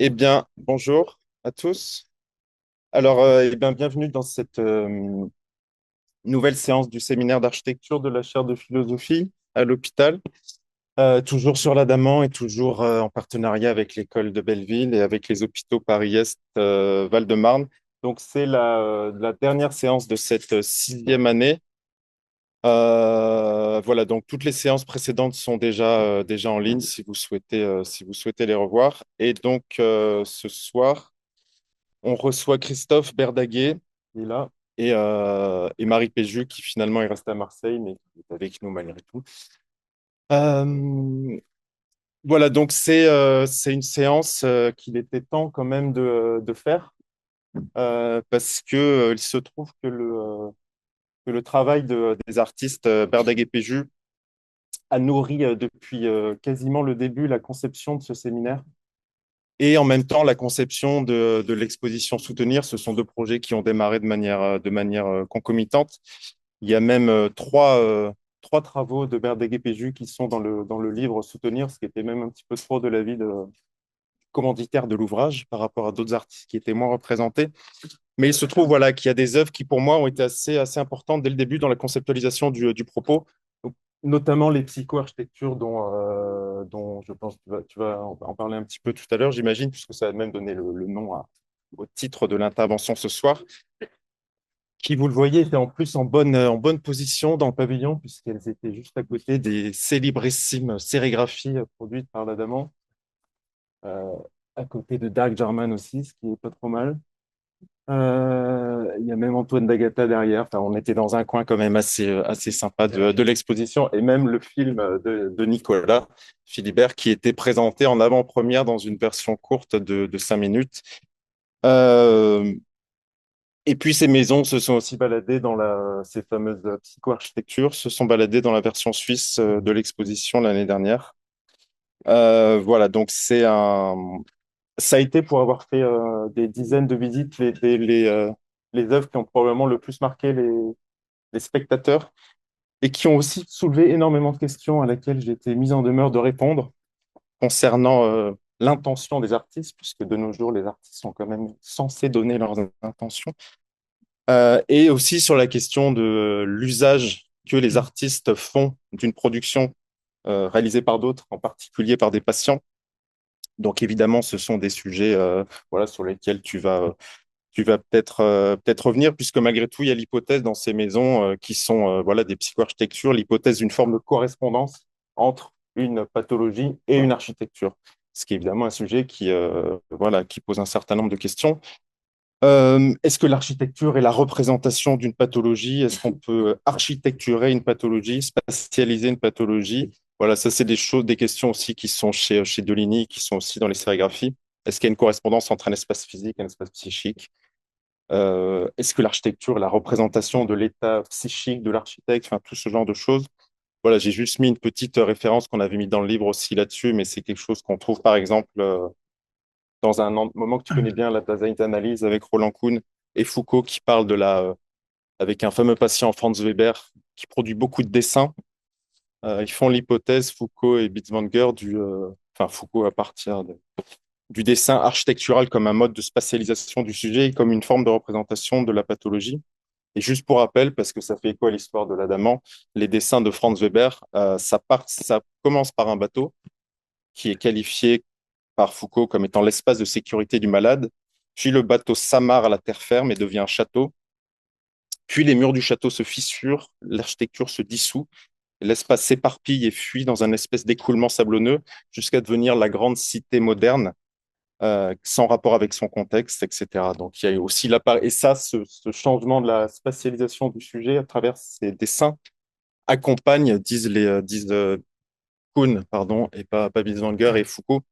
Eh bien, bonjour à tous. Alors, bienvenue dans cette nouvelle séance du séminaire d'architecture de la chaire de philosophie à l'hôpital, toujours sur l'Adamant et toujours en partenariat avec l'école de Belleville et avec les hôpitaux Paris-Est, Val-de-Marne. Donc, c'est la dernière séance de cette sixième année. Voilà, donc toutes les séances précédentes sont déjà en ligne si vous souhaitez les revoir. Et donc, ce soir, on reçoit Christophe Berdaguet, qui est là, et Marie Péju, qui finalement est restée à Marseille, mais qui est avec nous malgré tout. Euh, voilà, donc c'est une séance qu'il était temps quand même de faire, parce que il se trouve que le travail des artistes Berdaguet Péju a nourri depuis quasiment le début la conception de ce séminaire. Et en même temps, la conception de l'exposition Soutenir, ce sont deux projets qui ont démarré de manière concomitante. Il y a même trois travaux de Berdeguet Péju qui sont dans le livre Soutenir, ce qui était même un petit peu trop de l'avis de commanditaire de l'ouvrage par rapport à d'autres artistes qui étaient moins représentés. Mais il se trouve voilà, qu'il y a des œuvres qui, pour moi, ont été assez importantes dès le début dans la conceptualisation du propos, donc, notamment les psycho-architectures dont je pense que tu vas en parler un petit peu tout à l'heure, j'imagine, puisque ça a même donné le nom au titre de l'intervention ce soir, qui, vous le voyez, était en plus en bonne position dans le pavillon, puisqu'elles étaient juste à côté des célébrissimes sérigraphies produites par l'Adamant, euh, à côté de Dark Jarman aussi, ce qui est pas trop mal. Il y a même Antoine d'Agata derrière. Enfin, on était dans un coin quand même assez sympa de l'exposition. Et même le film de Nicolas Philibert qui était présenté en avant-première dans une version courte de 5 minutes. Euh, et puis ces maisons se sont aussi baladées ces fameuses psycho-architectures, se sont baladées dans la version suisse de l'exposition l'année dernière. Voilà, donc ça a été pour avoir fait des dizaines de visites, les œuvres qui ont probablement le plus marqué les spectateurs et qui ont aussi soulevé énormément de questions à laquelle j'ai été mise en demeure de répondre concernant l'intention des artistes, puisque de nos jours, les artistes sont quand même censés donner leurs intentions, et aussi sur la question de l'usage que les artistes font d'une production réalisée par d'autres, en particulier par des patients. Donc évidemment, ce sont des sujets voilà, sur lesquels tu vas peut-être revenir, puisque malgré tout, il y a l'hypothèse dans ces maisons qui sont voilà, des psychoarchitectures, l'hypothèse d'une forme de correspondance entre une pathologie et une architecture, ce qui est évidemment un sujet voilà, qui pose un certain nombre de questions. Est-ce que l'architecture est la représentation d'une pathologie? Est-ce qu'on peut architecturer une pathologie, spatialiser une pathologie? Voilà, ça, c'est des choses, des questions aussi qui sont chez Deligny, qui sont aussi dans les sérigraphies. Est-ce qu'il y a une correspondance entre un espace physique et un espace psychique? Est-ce que l'architecture est la représentation de l'état psychique de l'architecte? Enfin, tout ce genre de choses. Voilà, j'ai juste mis une petite référence qu'on avait mis dans le livre aussi là-dessus, mais c'est quelque chose qu'on trouve par exemple dans moment que tu connais bien, la Dasein analyse avec Roland Kuhn et Foucault qui parle avec un fameux patient Franz Weber qui produit beaucoup de dessins. Ils font l'hypothèse, Foucault et Bitzwanger, enfin Foucault à partir du dessin architectural comme un mode de spatialisation du sujet et comme une forme de représentation de la pathologie. Et juste pour rappel, parce que ça fait écho à l'histoire de l'Adamant, les dessins de Franz Weber, ça commence par un bateau qui est qualifié par Foucault comme étant l'espace de sécurité du malade. Puis le bateau s'amarre à la terre ferme et devient un château. Puis les murs du château se fissurent, l'architecture se dissout, l'espace s'éparpille et fuit dans un espèce d'écoulement sablonneux jusqu'à devenir la grande cité moderne, sans rapport avec son contexte, etc. Donc il y a aussi et ça, ce changement de la spatialisation du sujet à travers ces dessins accompagne, disent Kuhn, pardon, et pas Binswanger et Foucault,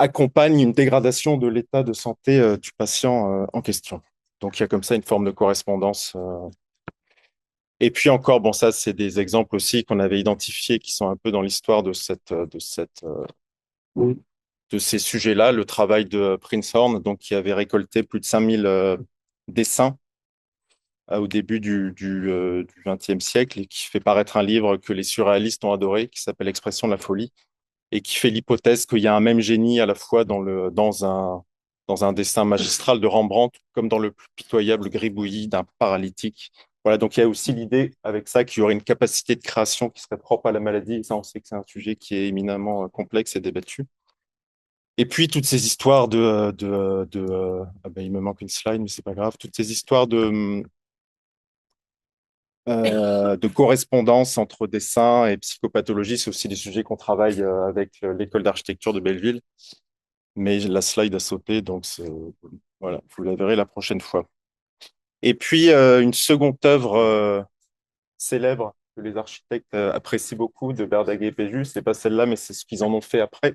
accompagne une dégradation de l'état de santé du patient en question. Donc il y a comme ça une forme de correspondance. Et puis encore, bon, ça, c'est des exemples aussi qu'on avait identifiés qui sont un peu dans l'histoire de ces sujets-là. Le travail de Prinzhorn, donc, qui avait récolté plus de 5000 dessins au début du XXe siècle et qui fait paraître un livre que les surréalistes ont adoré, qui s'appelle Expression de la folie, et qui fait l'hypothèse qu'il y a un même génie à la fois dans un dessin magistral de Rembrandt, comme dans le plus pitoyable gribouillis d'un paralytique. Voilà, donc il y a aussi l'idée avec ça qu'il y aurait une capacité de création qui serait propre à la maladie. Et ça, on sait que c'est un sujet qui est éminemment complexe et débattu. Et puis toutes ces histoires ah ben, il me manque une slide, mais c'est pas grave. Toutes ces histoires de correspondance entre dessin et psychopathologie, c'est aussi des sujets qu'on travaille avec l'école d'architecture de Belleville. Mais la slide a sauté, donc voilà, vous la verrez la prochaine fois. Et puis une seconde œuvre célèbre que les architectes apprécient beaucoup de Verdaguer et Péju, c'est pas celle-là, mais c'est ce qu'ils en ont fait après.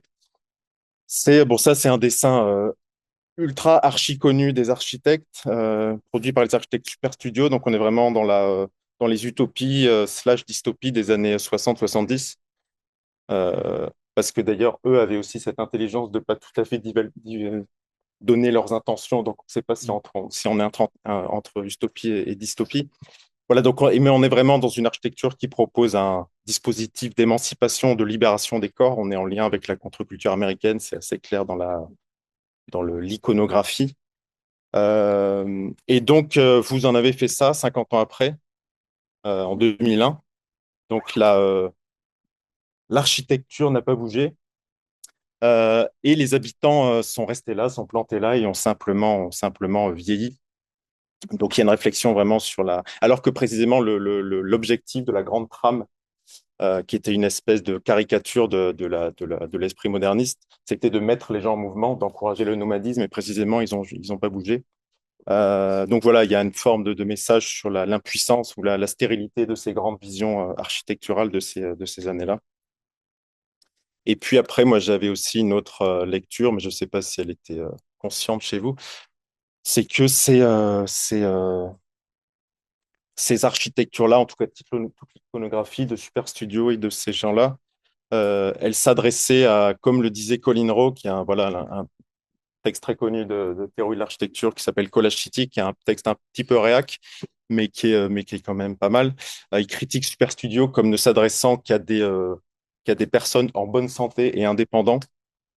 C'est bon, ça c'est un dessin ultra archi connu des architectes, produit par les architectes Super Studio. Donc on est vraiment dans les utopies slash dystopies des années 60-70. Parce que d'ailleurs, eux avaient aussi cette intelligence de pas tout à fait donner leurs intentions. Donc on ne sait pas si on est entre utopie et dystopie. Voilà, donc mais on est vraiment dans une architecture qui propose un dispositif d'émancipation, de libération des corps. On est en lien avec la contre-culture américaine, c'est assez clair dans l'iconographie. Et donc, vous en avez fait ça 50 ans après, en 2001. Donc, l'architecture n'a pas bougé. Et les habitants sont restés là, sont plantés là et ont simplement vieilli. Donc, il y a une réflexion vraiment sur la. Alors que précisément, l'objectif de la grande trame, qui était une espèce de caricature de l'esprit moderniste, c'était de mettre les gens en mouvement, d'encourager le nomadisme. Et précisément, ils ont pas bougé. Donc voilà, il y a une forme de message sur l'impuissance ou la stérilité de ces grandes visions architecturales de ces années-là. Et puis après, moi, j'avais aussi une autre lecture, mais je ne sais pas si elle était consciente chez vous. C'est que ces architectures-là, en tout cas toute l'iconographie de Super Studio et de ces gens-là, elle s'adressait à, comme le disait Colin Rowe, qui est voilà, un texte très connu de théorie de l'architecture qui s'appelle Collage City, qui est un texte un petit peu réac, mais qui est quand même pas mal. Il critique Super Studio comme ne s'adressant qu'à des personnes en bonne santé et indépendants,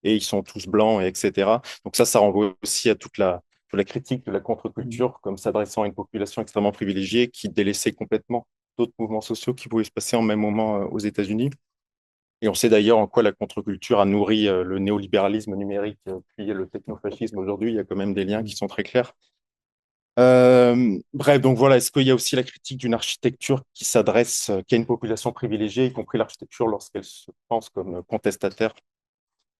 et ils sont tous blancs, et etc. Donc ça renvoie aussi à toute la critique de la contre-culture comme s'adressant à une population extrêmement privilégiée qui délaissait complètement d'autres mouvements sociaux qui pouvaient se passer en même moment aux États-Unis. Et on sait d'ailleurs en quoi la contre-culture a nourri le néolibéralisme numérique, puis le technofascisme aujourd'hui. Il y a quand même des liens qui sont très clairs. Bref, donc voilà, est-ce qu'il y a aussi la critique d'une architecture qui s'adresse, qui a une population privilégiée, y compris l'architecture lorsqu'elle se pense comme contestataire?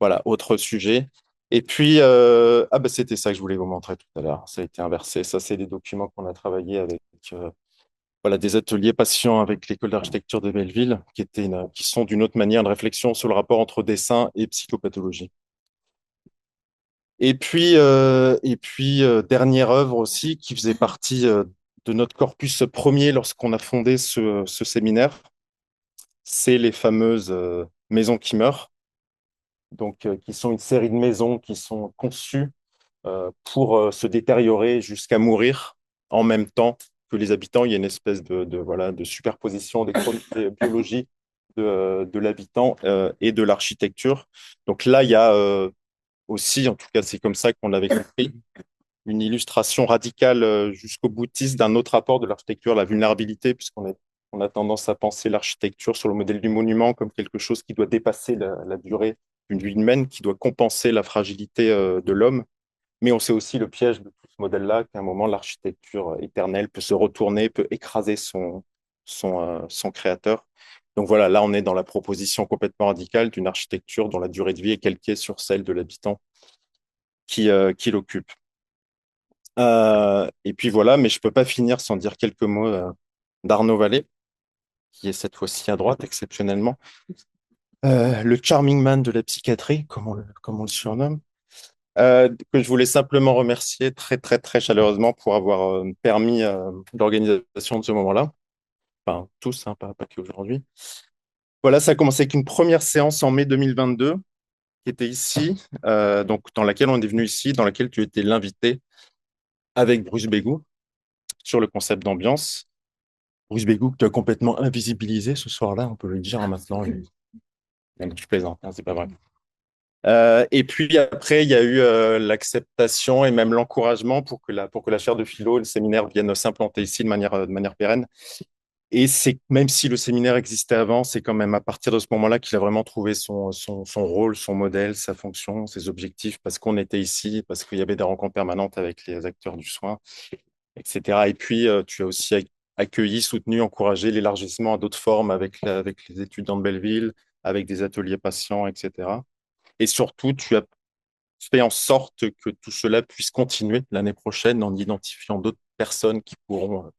Voilà, autre sujet. Et puis, ah bah c'était ça que je voulais vous montrer tout à l'heure. Ça a été inversé. Ça, c'est des documents qu'on a travaillés avec voilà, des ateliers patients avec l'école d'architecture de Belleville, qui sont d'une autre manière une réflexion sur le rapport entre dessin et psychopathologie. Et puis dernière œuvre aussi, qui faisait partie de notre corpus premier lorsqu'on a fondé ce séminaire, c'est les fameuses maisons qui meurent, donc qui sont une série de maisons qui sont conçues pour se détériorer jusqu'à mourir en même temps que les habitants. Il y a une espèce voilà, de superposition des biologies de l'habitant et de l'architecture. Donc là, il y a aussi, en tout cas, c'est comme ça qu'on l'avait compris, une illustration radicale jusqu'au boutiste d'un autre rapport de l'architecture, la vulnérabilité, on a tendance à penser l'architecture sur le modèle du monument comme quelque chose qui doit dépasser la durée d'une vie humaine, qui doit compenser la fragilité de l'homme. Mais on sait aussi le piège de tout ce modèle-là, qu'à un moment, l'architecture éternelle peut se retourner, peut écraser son créateur. Donc voilà, là, on est dans la proposition complètement radicale d'une architecture dont la durée de vie est calquée sur celle de l'habitant qui l'occupe. Et puis voilà, mais je ne peux pas finir sans dire quelques mots d'Arnaud Vallée, qui est cette fois-ci à droite, exceptionnellement. Le charming man de la psychiatrie, comme on le surnomme. Que je voulais simplement remercier très, très, très chaleureusement pour avoir permis l'organisation de ce moment-là. Enfin, tous, hein, pas qu'aujourd'hui. Voilà, ça a commencé avec une première séance en mai 2022, qui était ici, donc dans laquelle on est venu ici, dans laquelle tu étais l'invité avec Bruce Bégou sur le concept d'ambiance. Bruce Bégou que tu as complètement invisibilisé ce soir-là, on peut le dire hein, maintenant. Je plaisante, hein, c'est pas vrai. Et puis après, il y a eu l'acceptation et même l'encouragement pour que la chaire de philo et le séminaire viennent s'implanter ici de manière pérenne. Et c'est même si le séminaire existait avant, c'est quand même à partir de ce moment-là qu'il a vraiment trouvé son rôle, son modèle, sa fonction, ses objectifs, parce qu'on était ici, parce qu'il y avait des rencontres permanentes avec les acteurs du soin, etc. Et puis, tu as aussi accueilli, soutenu, encouragé l'élargissement à d'autres formes avec les étudiants de Belleville, avec des ateliers patients, etc. Et surtout, tu as fait en sorte que tout cela puisse continuer l'année prochaine en identifiant d'autres personnes qui pourront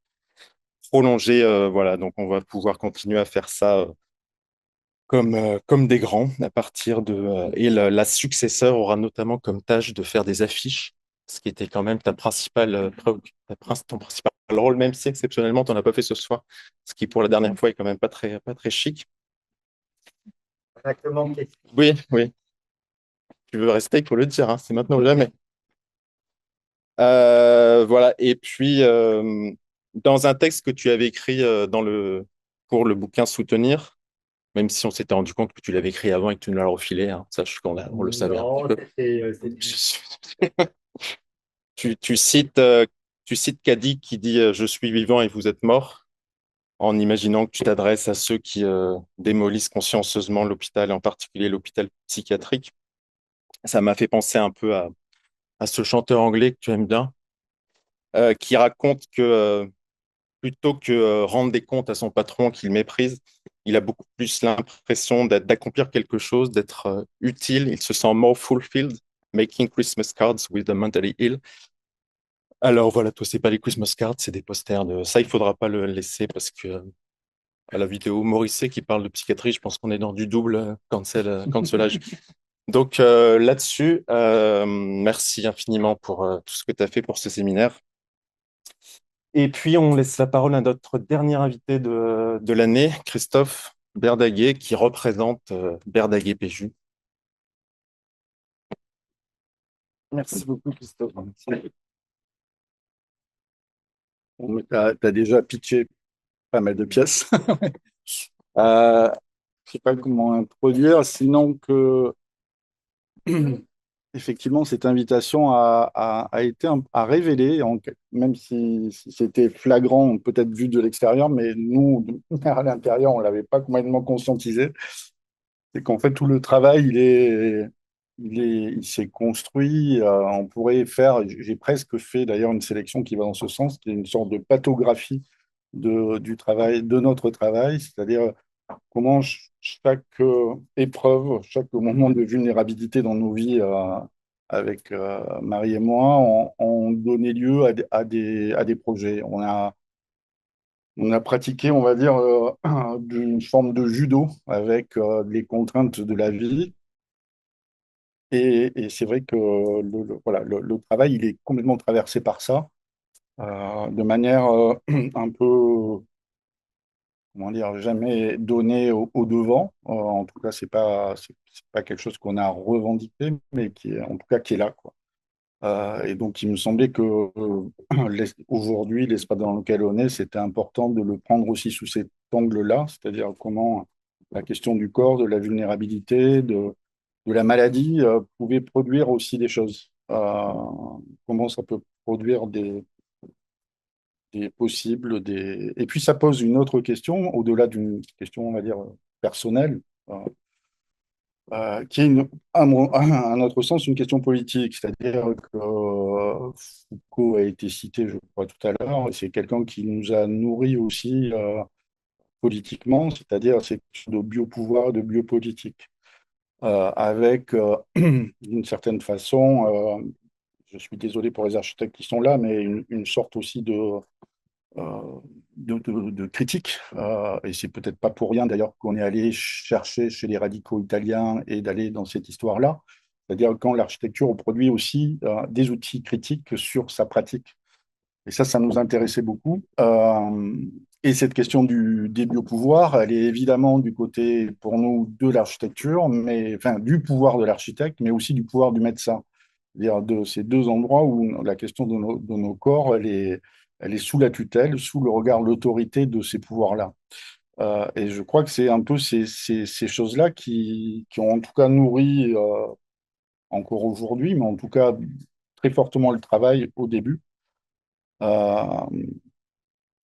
prolonger. Voilà, donc on va pouvoir continuer à faire ça comme des grands à partir de. Et la successeur aura notamment comme tâche de faire des affiches, ce qui était quand même ta principale, ton principal rôle, même si exceptionnellement, tu n'en as pas fait ce soir, ce qui pour la dernière fois est quand même pas très chic. Exactement. Oui, oui, tu veux rester, il faut le dire, hein, c'est maintenant ou jamais. Voilà, et puis dans un texte que tu avais écrit pour le bouquin Soutenir, même si on s'était rendu compte que tu l'avais écrit avant et que tu nous l'as refilé, hein, sache on le savait un petit Non, peu. Tu cites, tu cites Cadic qui dit Je suis vivant et vous êtes mort, en imaginant que tu t'adresses à ceux qui démolissent consciencieusement l'hôpital, et en particulier l'hôpital psychiatrique. Ça m'a fait penser un peu à ce chanteur anglais que tu aimes bien, qui raconte que plutôt que rendre des comptes à son patron qu'il méprise, il a beaucoup plus l'impression d'accomplir quelque chose, d'être utile. Il se sent more fulfilled, making Christmas cards with the mentally ill. Alors voilà, toi, c'est pas les Christmas cards, c'est des posters de ça. Il faudra pas le laisser parce que à la vidéo Morrissey qui parle de psychiatrie, je pense qu'on est dans du double cancelage. Donc là-dessus, merci infiniment pour tout ce que tu as fait pour ce séminaire. Et puis, on laisse la parole à notre dernier invité de l'année, Christophe Berdaguet, qui représente Berdaguet PJU. Merci beaucoup, Christophe. Tu as déjà pitché pas mal de pièces. Je sais pas comment introduire, sinon que effectivement cette invitation a été à révéler, même si c'était flagrant peut-être vu de l'extérieur, mais nous à l'intérieur on l'avait pas complètement conscientisé. C'est qu'en fait tout le travail il s'est construit. On pourrait faire, j'ai presque fait d'ailleurs une sélection qui va dans ce sens, qui est une sorte de patographie du travail, de notre travail, c'est-à-dire comment chaque épreuve, chaque moment de vulnérabilité dans nos vies avec Marie et moi ont donné lieu à des projets. On a pratiqué, on va dire, une forme de judo avec les contraintes de la vie. Et c'est vrai que voilà, le travail, il est complètement traversé par ça, de manière un peu comment dire, jamais donné au devant. En tout cas, c'est pas quelque chose qu'on a revendiqué, mais qui est, en tout cas, qui est là, quoi. Et donc, il me semblait que aujourd'hui, l'espace dans lequel on est, c'était important de le prendre aussi sous cet angle-là, c'est-à-dire comment la question du corps, de la vulnérabilité, de la maladie pouvait produire aussi des choses. Comment ça peut produire des possibles, des... Et puis ça pose une autre question, au-delà d'une question, on va dire, personnelle, qui est, à notre sens, une question politique. C'est-à-dire que Foucault a été cité, je crois, tout à l'heure, et c'est quelqu'un qui nous a nourris aussi politiquement, c'est-à-dire cette question de biopouvoir, de biopolitique, avec, d'une certaine façon, je suis désolé pour les architectes qui sont là, mais une sorte aussi euh, de critique. Et c'est peut-être pas pour rien d'ailleurs qu'on est allé chercher chez les radicaux italiens et d'aller dans cette histoire-là. C'est-à-dire quand l'architecture produit aussi des outils critiques sur sa pratique. Et ça nous intéressait beaucoup. Et cette question des biopouvoirs, elle est évidemment du côté, pour nous, de l'architecture, mais enfin du pouvoir de l'architecte, mais aussi du pouvoir du médecin. C'est-à-dire de ces deux endroits où la question de nos corps, elle est sous la tutelle, sous le regard, l'autorité de ces pouvoirs-là. Et je crois que c'est un peu ces choses-là qui ont en tout cas nourri encore aujourd'hui, mais en tout cas très fortement le travail au début. Euh,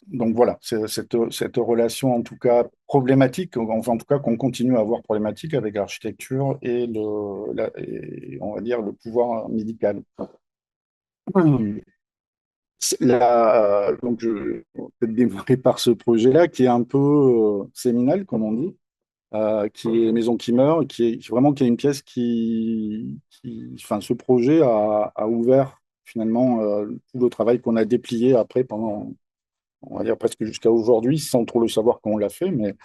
donc voilà, c'est cette relation en tout cas problématique, enfin en tout cas qu'on continue à avoir problématique avec l'architecture et et on va dire le pouvoir médical. Donc je vais peut-être démarrer par ce projet-là qui est un peu séminal, comme on dit, qui est Maison qui meurt, qui est une pièce enfin, ce projet a ouvert finalement tout le travail qu'on a déplié après pendant, on va dire presque jusqu'à aujourd'hui, sans trop le savoir quand on l'a fait, mais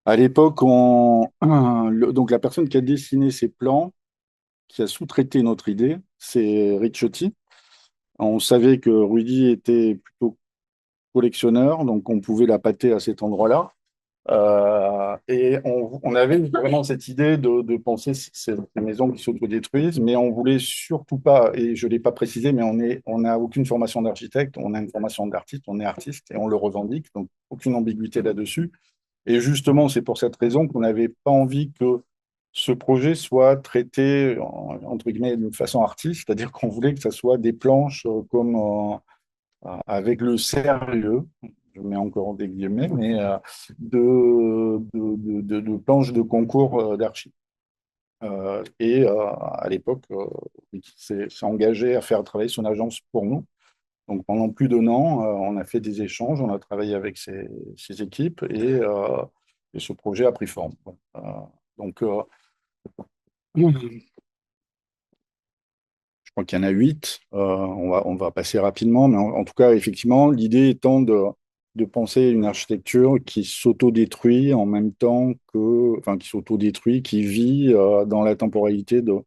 à l'époque, donc la personne qui a dessiné ces plans, qui a sous-traité notre idée, c'est Ricciotti. On savait que Rudy était plutôt collectionneur, donc on pouvait la pâter à cet endroit-là. Et on avait vraiment cette idée de penser ces maisons qui s'autodétruisent, mais on voulait surtout pas, et je ne l'ai pas précisé, mais on n'a aucune formation d'architecte, on a une formation d'artiste, on est artiste et on le revendique, donc aucune ambiguïté là-dessus. Et justement, c'est pour cette raison qu'on n'avait pas envie que ce projet soit traité, entre guillemets, d'une façon artiste, c'est-à-dire qu'on voulait que ça soit des planches comme avec le sérieux, je mets encore des guillemets, mais de planches de concours d'archi. À l'époque, il s'est engagé à faire travailler son agence pour nous. Donc pendant plus d'un an, on a fait des échanges, on a travaillé avec ses équipes et ce projet a pris forme. Donc je crois qu'il y en a 8. On va passer rapidement, mais en tout cas, effectivement, l'idée étant de penser une architecture qui s'autodétruit en même temps enfin, qui s'autodétruit, qui vit dans la temporalité de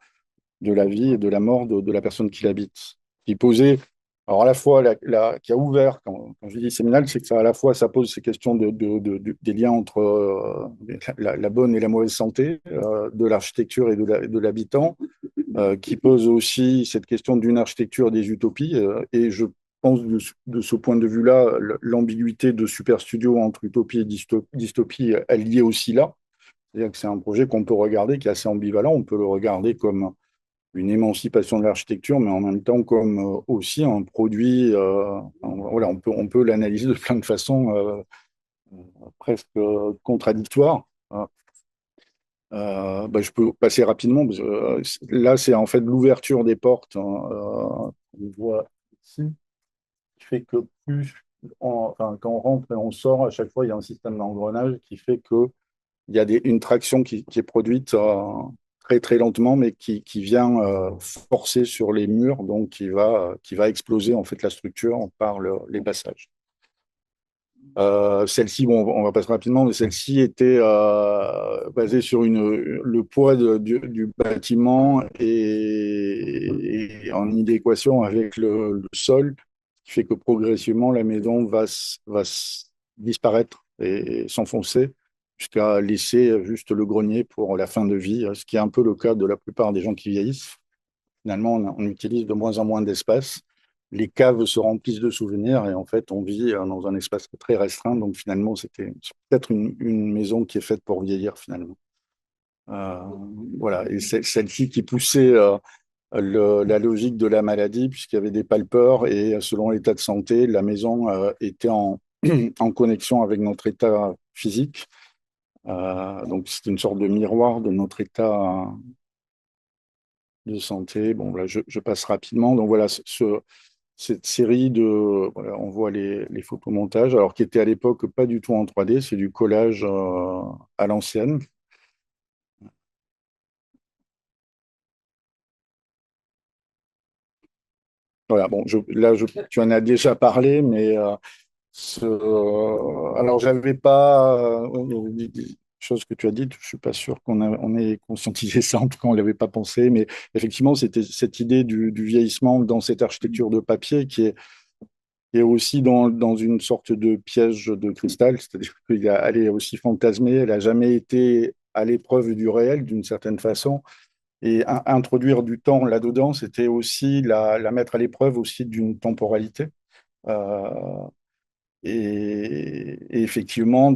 la vie et de la mort de la personne qui l'habite. Qui posait, alors à la fois, qui a ouvert, quand je dis séminal, c'est que ça, à la fois, ça pose ces questions des liens entre la bonne et la mauvaise santé de l'architecture et de l'habitant, qui pose aussi cette question d'une architecture des utopies. Et je pense de ce point de vue-là, l'ambiguïté de Super Studio entre utopie et dystopie, elle y est aussi là. C'est-à-dire que c'est un projet qu'on peut regarder, qui est assez ambivalent. On peut le regarder comme une émancipation de l'architecture, mais en même temps comme aussi un produit. Voilà, on peut l'analyser de plein de façons presque contradictoires. Bah, je peux passer rapidement, parce que, là, c'est en fait l'ouverture des portes, hein, on voit ici, qui fait que enfin, quand on rentre et on sort, à chaque fois, il y a un système d'engrenage qui fait que il y a une traction qui est produite très très lentement, mais qui vient forcer sur les murs, donc qui va exploser en fait la structure par les passages. Celle-ci, bon, on va passer rapidement, mais celle-ci était basée sur le poids du bâtiment et en idéquation avec le sol, qui fait que progressivement la maison disparaître et s'enfoncer jusqu'à laisser juste le grenier pour la fin de vie, ce qui est un peu le cas de la plupart des gens qui vieillissent. Finalement, on utilise de moins en moins d'espace. Les caves se remplissent de souvenirs et en fait, on vit dans un espace très restreint. Donc finalement, c'est peut-être une maison qui est faite pour vieillir finalement. Euh, voilà. Et c'est celle-ci qui poussait la logique de la maladie, puisqu'il y avait des palpeurs et selon l'état de santé, la maison était en connexion avec notre état physique. Donc c'est une sorte de miroir de notre état de santé. Bon, là, je passe rapidement. Donc voilà, cette série voilà, on voit les photomontages, alors qui était à l'époque pas du tout en 3D, c'est du collage à l'ancienne. Voilà, bon, tu en as déjà parlé, mais alors j'avais pas, des choses que tu as dites, je suis pas sûr on ait conscientisé ça, en tout cas on l'avait pas pensé, mais effectivement c'était cette idée du vieillissement dans cette architecture de papier qui est aussi dans une sorte de piège de cristal, c'est-à-dire elle est aussi fantasmée, elle n'a jamais été à l'épreuve du réel d'une certaine façon. Et introduire du temps là-dedans, c'était aussi la mettre à l'épreuve aussi d'une temporalité. Euh, Et effectivement,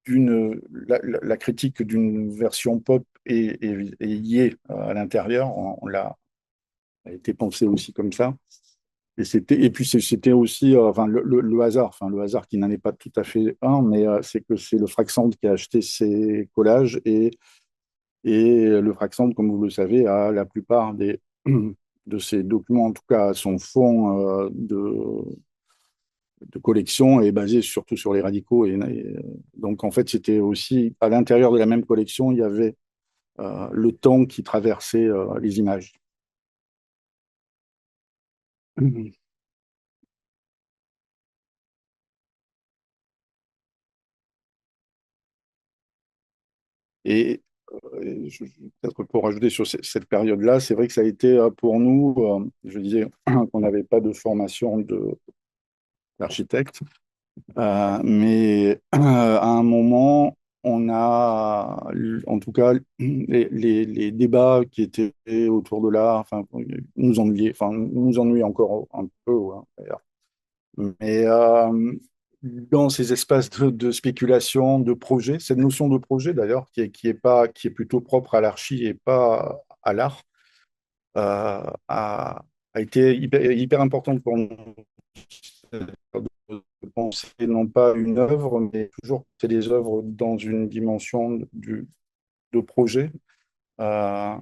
la critique d'une version pop est liée à l'intérieur. On l'a a été pensé aussi comme ça. Et puis c'était aussi enfin, le hasard, enfin, le hasard qui n'en est pas tout à fait un, mais c'est que c'est le Fraxand qui a acheté ces collages et le Fraxand, comme vous le savez, a la plupart de ces documents, en tout cas son fonds de collection est basé surtout sur les radicaux. Donc en fait, c'était aussi à l'intérieur de la même collection, il y avait le temps qui traversait les images. Et peut-être pour rajouter sur cette période-là, c'est vrai que ça a été pour nous, je disais qu'on n'avait pas de formation d'architecte, mais à un moment, on a, en tout cas, les débats qui étaient autour de l'art, enfin, nous ennuyaient encore un peu, ouais, d'ailleurs. Mais dans ces espaces de spéculation, de projet, cette notion de projet d'ailleurs, qui est plutôt propre à l'archi et pas à l'art, a été hyper importante pour nous de penser non pas une œuvre, mais toujours c'est des œuvres dans une dimension de projet. Euh,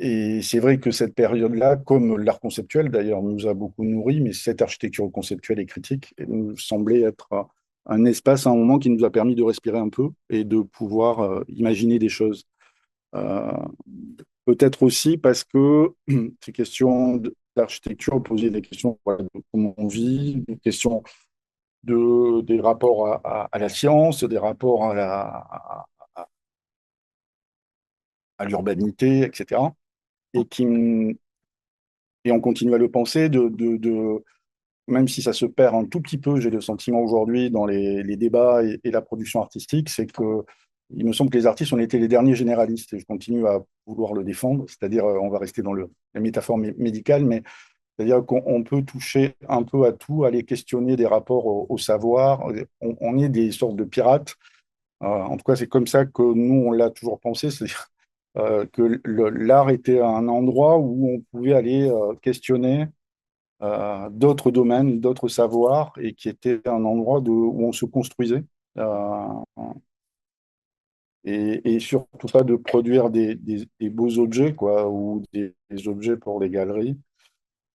Et c'est vrai que cette période-là, comme l'art conceptuel d'ailleurs, nous a beaucoup nourri, mais cette architecture conceptuelle et critique nous semblait être un espace, à un moment qui nous a permis de respirer un peu et de pouvoir imaginer des choses. Euh, Peut-être aussi parce que ces questions d'architecture posaient des questions, voilà, de comment on vit, des questions des rapports à la science, des rapports à l'urbanité, etc. Et qui, et on continue à le penser, même si ça se perd un tout petit peu, j'ai le sentiment aujourd'hui dans les débats et la production artistique, c'est que il me semble que les artistes ont été les derniers généralistes et je continue à vouloir le défendre, c'est-à-dire on va rester dans la métaphore médicale, mais c'est-à-dire qu'on peut toucher un peu à tout, aller questionner des rapports au savoir. On est des sortes de pirates. En tout cas, c'est comme ça que nous, on l'a toujours pensé, c'est-à-dire que l'art était un endroit où on pouvait aller questionner d'autres domaines, d'autres savoirs, et qui était un endroit où on se construisait. Euh, et surtout pas de produire des beaux objets, quoi, ou des objets pour les galeries.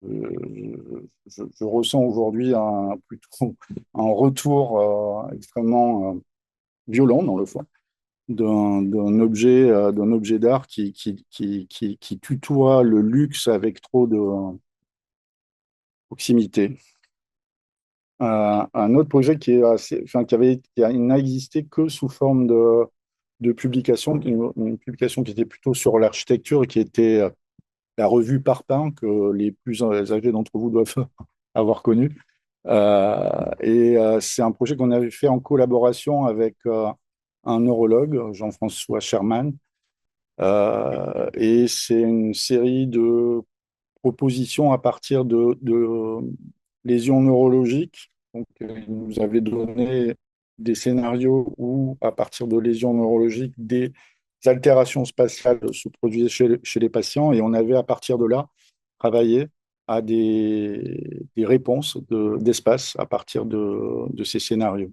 Je ressens aujourd'hui plutôt un retour extrêmement violent, dans le fond, d'un objet d'art qui tutoie le luxe avec trop de proximité. Un autre projet qui est assez, enfin, qui n'a existé que sous forme de publication, une publication qui était plutôt sur l'architecture et qui était la revue Parpaing, que les plus âgés d'entre vous doivent avoir connu. C'est un projet qu'on avait fait en collaboration avec un neurologue, Jean-François Sherman. Et c'est une série de propositions à partir de lésions neurologiques. Donc, il nous avait donné des scénarios où, à partir de lésions neurologiques, des altérations spatiales se produisaient chez les patients et on avait, à partir de là, travaillé à des réponses d'espace à partir de ces scénarios.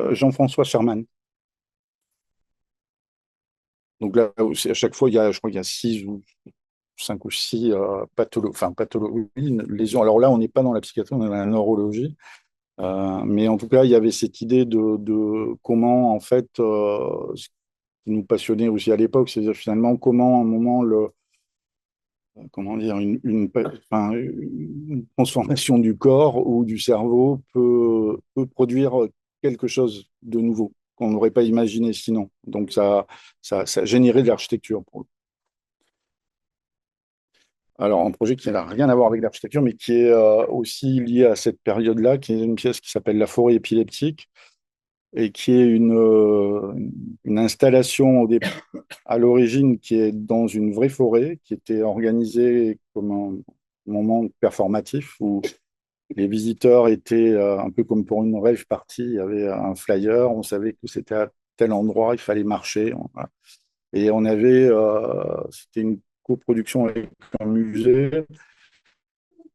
Jean-François Sherman. Donc là, à chaque fois, je crois qu'il y a 5 ou 6 pathologies, lésions. Alors là, on n'est pas dans la psychiatrie, on est dans la neurologie. Mais en tout cas, il y avait cette idée de comment, en fait, ce qui nous passionnait aussi à l'époque, c'est finalement comment, à un moment, comment dire, enfin, une transformation du corps ou du cerveau peut produire quelque chose de nouveau qu'on n'aurait pas imaginé sinon. Donc, ça générait de l'architecture. Alors, un projet qui n'a rien à voir avec l'architecture, mais qui est aussi lié à cette période-là, qui est une pièce qui s'appelle La forêt épileptique, et qui est une installation à l'origine qui est dans une vraie forêt, qui était organisée comme moment performatif où les visiteurs étaient un peu comme pour une rave party. Il y avait un flyer, on savait que c'était à tel endroit, il fallait marcher. Voilà. Et c'était une coproduction avec un musée,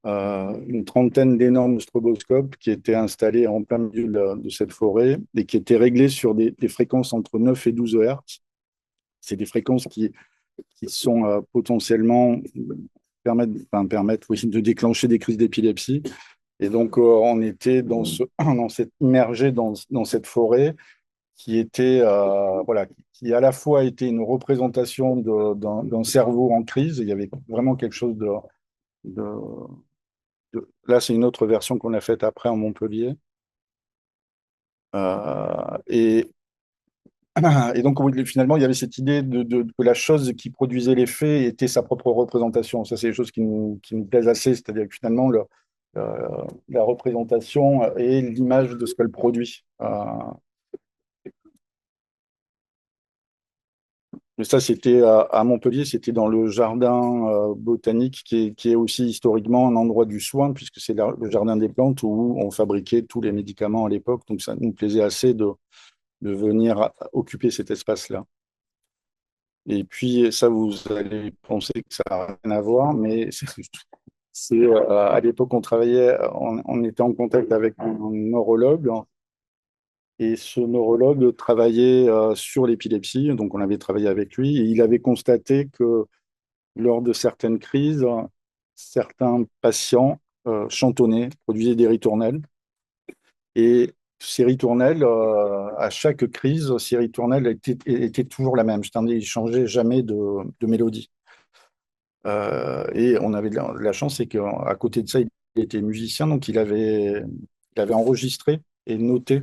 une trentaine d'énormes stroboscopes qui étaient installés en plein milieu de cette forêt et qui étaient réglés sur des fréquences entre 9 et 12 Hertz. C'est des fréquences qui sont potentiellement permettent oui, de déclencher des crises d'épilepsie. Et donc, on était immergé dans cette forêt qui était, voilà, qui à la fois était une représentation d'un cerveau en crise. Il y avait vraiment quelque chose de, là, c'est une autre version qu'on a faite après en Montpellier. Euh, et, et donc, oui, finalement, il y avait cette idée que la chose qui produisait l'effet était sa propre représentation. Ça, c'est des choses qui nous plaisent assez, c'est-à-dire que finalement, la représentation est l'image de ce qu'elle produit. Mais ça, c'était à Montpellier, c'était dans le jardin botanique qui est aussi historiquement un endroit du soin, puisque c'est le jardin des plantes où on fabriquait tous les médicaments à l'époque. Donc, ça nous plaisait assez de venir occuper cet espace-là. Et puis, ça, vous allez penser que ça n'a rien à voir, mais à l'époque, on était en contact avec un neurologue, et ce neurologue travaillait sur l'épilepsie, donc on avait travaillé avec lui, et il avait constaté que lors de certaines crises, certains patients chantonnaient, produisaient des ritournelles, et ces ritournelles, à chaque crise, ces ritournelles étaient toujours la même, c'est-à-dire ils ne changeaient jamais de mélodie. Et on avait de la chance, c'est qu'à côté de ça, il était musicien, donc il avait enregistré et noté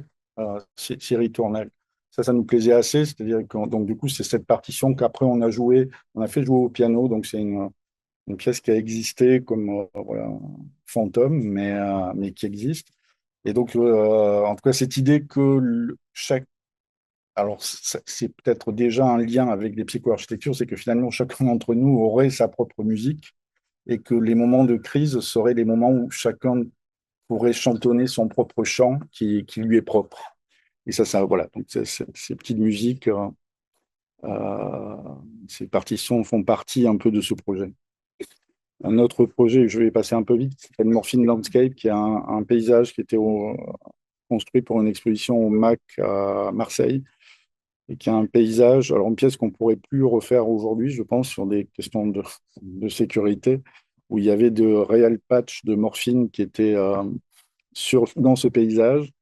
ces ritournelles. Ça nous plaisait assez, c'est-à-dire que donc du coup, c'est cette partition qu'après on a fait jouer au piano, donc c'est une pièce qui a existé comme voilà, un fantôme, mais qui existe. Et donc, en tout cas, cette idée que alors, c'est peut-être déjà un lien avec les psychoarchitectures, c'est que finalement, chacun d'entre nous aurait sa propre musique et que les moments de crise seraient les moments où chacun pourrait chantonner son propre chant qui lui est propre. Et ça voilà. Donc, ces petites musiques, euh, ces partitions font partie un peu de ce projet. Un autre projet, je vais passer un peu vite, qui s'appelle Morphine Landscape, qui est un paysage qui était construit pour une exposition au MAC à Marseille, et qui est un paysage, alors une pièce qu'on ne pourrait plus refaire aujourd'hui, je pense, sur des questions de sécurité, où il y avait de réels patchs de morphine qui étaient dans ce paysage.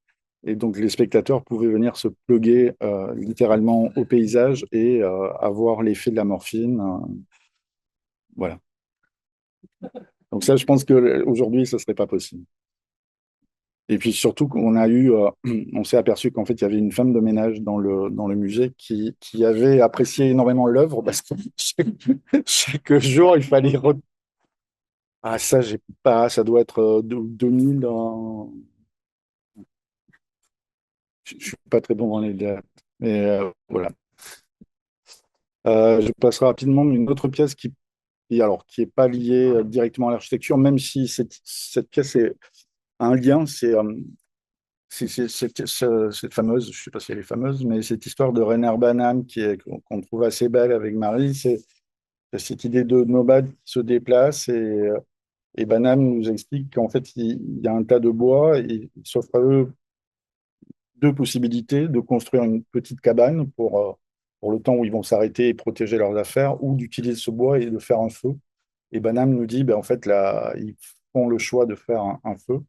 Et donc les spectateurs pouvaient venir se pluguer littéralement au paysage et avoir l'effet de la morphine. Voilà. Donc ça, je pense qu'aujourd'hui, ce ne serait pas possible. Et puis surtout, on s'est aperçu qu'en fait, il y avait une femme de ménage dans le musée qui avait apprécié énormément l'œuvre parce que chaque jour, il fallait. Ah, ça, j'ai pas, ça doit être 2000. Je suis pas très bon dans les dates. Mais voilà. Je passerai rapidement une autre pièce qui est pas liée directement à l'architecture, même si cette pièce a un lien. Cette fameuse, je ne sais pas si elle est fameuse, mais cette histoire de Reiner Banham qu'on trouve assez belle avec Marie, c'est cette idée de nomade qui se déplace et Banham nous explique qu'en fait, il y a un tas de bois et il s'offre à eux deux possibilités, de construire une petite cabane pour le temps où ils vont s'arrêter et protéger leurs affaires, ou d'utiliser ce bois et de faire un feu. Et Banham nous dit, ben, en fait, là, ils font le choix de faire un feu.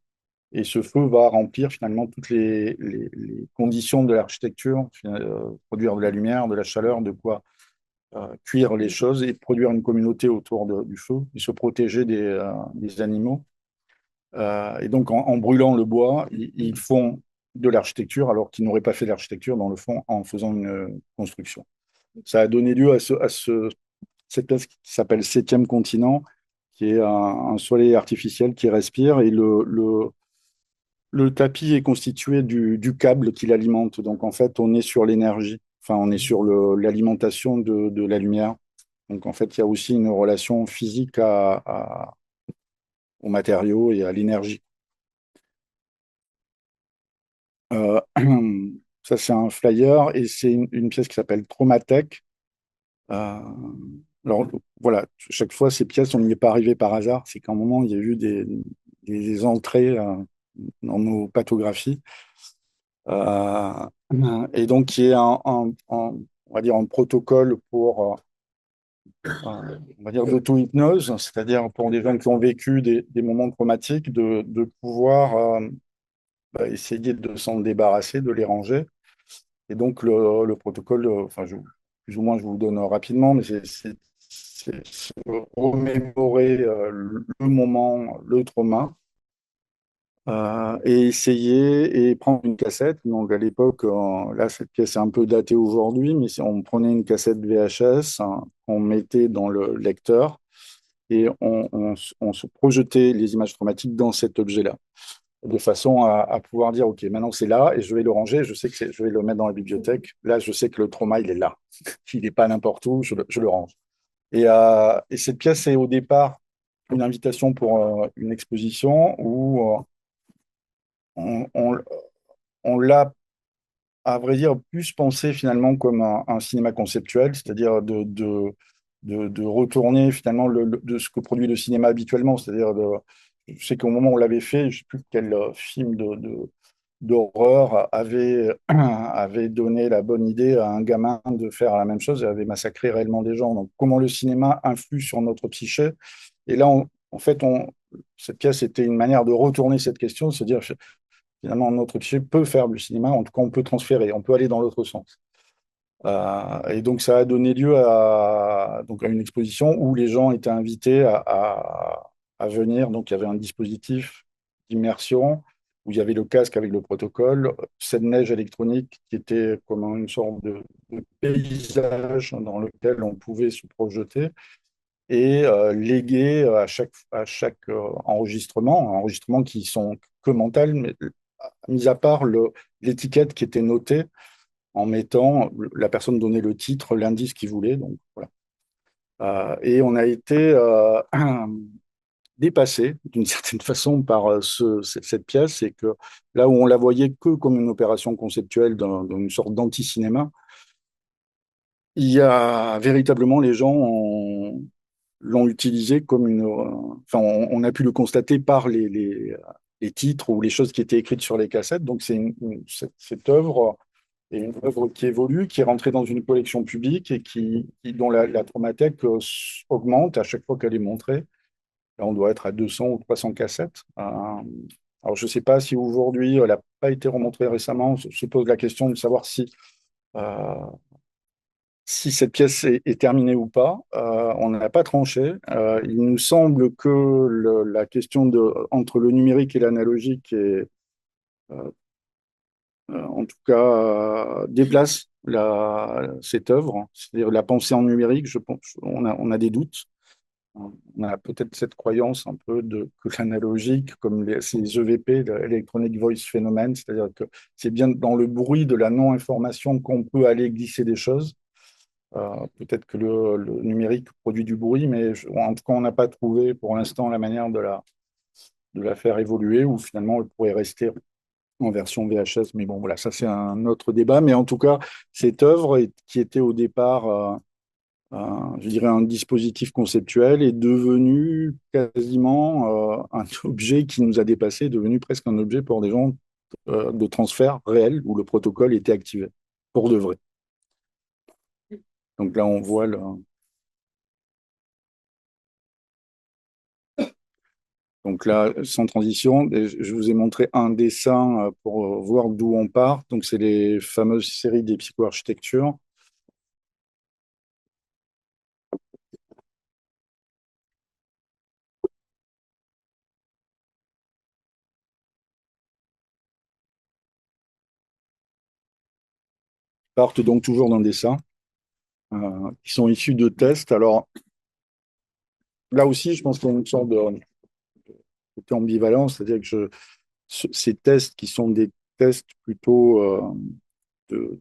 Et ce feu va remplir finalement toutes les conditions de l'architecture, produire de la lumière, de la chaleur, de quoi cuire les choses et produire une communauté autour du feu et se protéger des animaux. Et donc, en brûlant le bois, ils font de l'architecture alors qu'ils n'auraient pas fait l'architecture dans le fond en faisant une construction. Ça a donné lieu cette place qui s'appelle Septième Continent, qui est un soleil artificiel qui respire et le tapis est constitué du câble qui l'alimente. Donc, en fait, on est sur l'énergie. Enfin, on est sur l'alimentation de la lumière. Donc, en fait, il y a aussi une relation physique aux matériaux et à l'énergie. Euh, Ça, c'est un flyer et c'est une pièce qui s'appelle Traumatech. Euh, alors, voilà, chaque fois, ces pièces, on n'y est pas arrivé par hasard. C'est qu'à un moment, il y a eu des entrées dans nos pathographies. Euh, et donc, qui est on va dire, un protocole pour, on va dire, d'auto-hypnose, c'est-à-dire pour des gens qui ont vécu des moments traumatiques, de pouvoir essayer de s'en débarrasser, de les ranger. Et donc, le protocole, enfin, plus ou moins, je vous le donne rapidement, mais c'est se remémorer le moment, le trauma, et essayer et prendre une cassette. Donc, à l'époque, là, cette pièce est un peu datée aujourd'hui, mais si on prenait une cassette VHS, hein, on mettait dans le lecteur et on se projetait les images traumatiques dans cet objet-là de façon à pouvoir dire, OK, maintenant c'est là et je vais le ranger, je sais que je vais le mettre dans la bibliothèque. Là, je sais que le trauma, il est là. Il n'est pas n'importe où, je le range. Et cette pièce est au départ une invitation pour une exposition où on, on, on l'a, à vrai dire, plus pensé finalement comme un cinéma conceptuel, c'est-à-dire de retourner finalement de ce que produit le cinéma habituellement, c'est-à-dire je sais qu'au moment où on l'avait fait, je ne sais plus quel film d'horreur avait donné la bonne idée à un gamin de faire la même chose et avait massacré réellement des gens. Donc, comment le cinéma influe sur notre psyché. Et là, en fait, cette pièce était une manière de retourner cette question, de se dire finalement, notre psyché peut faire du cinéma, en tout cas, on peut transférer, on peut aller dans l'autre sens. Et donc, ça a donné lieu donc à une exposition où les gens étaient invités à venir. Donc, il y avait un dispositif d'immersion où il y avait le casque avec le protocole, cette neige électronique qui était comme une sorte de paysage dans lequel on pouvait se projeter et léguer à chaque enregistrement qui sont que mental, mais mis à part l'étiquette qui était notée en mettant, la personne donnait le titre, l'indice qu'il voulait. Donc, voilà. Et on a été dépassé d'une certaine façon par cette pièce, c'est que là où on la voyait que comme une opération conceptuelle d'une sorte d'anti-cinéma, il y a véritablement les gens l'ont utilisé comme enfin, on a pu le constater par les titres ou les choses qui étaient écrites sur les cassettes. Donc, cette œuvre et une œuvre qui évolue, qui est rentrée dans une collection publique et dont la Traumathèque augmente à chaque fois qu'elle est montrée. Là, on doit être à 200 ou 300 cassettes. Alors, je ne sais pas si aujourd'hui, elle n'a pas été remontrée récemment. On se pose la question de savoir euh, si cette pièce est terminée ou pas. On n'a pas tranché. Il nous semble que la question entre le numérique et l'analogique euh, en tout cas, déplace cette œuvre, c'est-à-dire la pensée en numérique. Je pense, on a des doutes. On a peut-être cette croyance un peu que l'analogique, comme ces EVP, l'Electronic Voice Phenomenon, c'est-à-dire que c'est bien dans le bruit de la non-information qu'on peut aller glisser des choses. Peut-être que le numérique produit du bruit, mais en tout cas, on n'a pas trouvé pour l'instant la manière de la faire évoluer, ou finalement, elle pourrait rester en version VHS. Mais bon, voilà, ça c'est un autre débat. Mais en tout cas, cette œuvre, qui était au départ, je dirais, un dispositif conceptuel, est devenue quasiment un objet qui nous a dépassé, devenu presque un objet pour des gens de transfert réel où le protocole était activé, pour de vrai. Donc là, on voit donc là, sans transition, je vous ai montré un dessin pour voir d'où on part. Donc, c'est les fameuses séries des psychoarchitectures. Partent donc toujours d'un dessin, qui sont issus de tests. Alors, là aussi, je pense qu'il y a une sorte de côté ambivalent, c'est-à-dire que ces tests qui sont des tests plutôt de,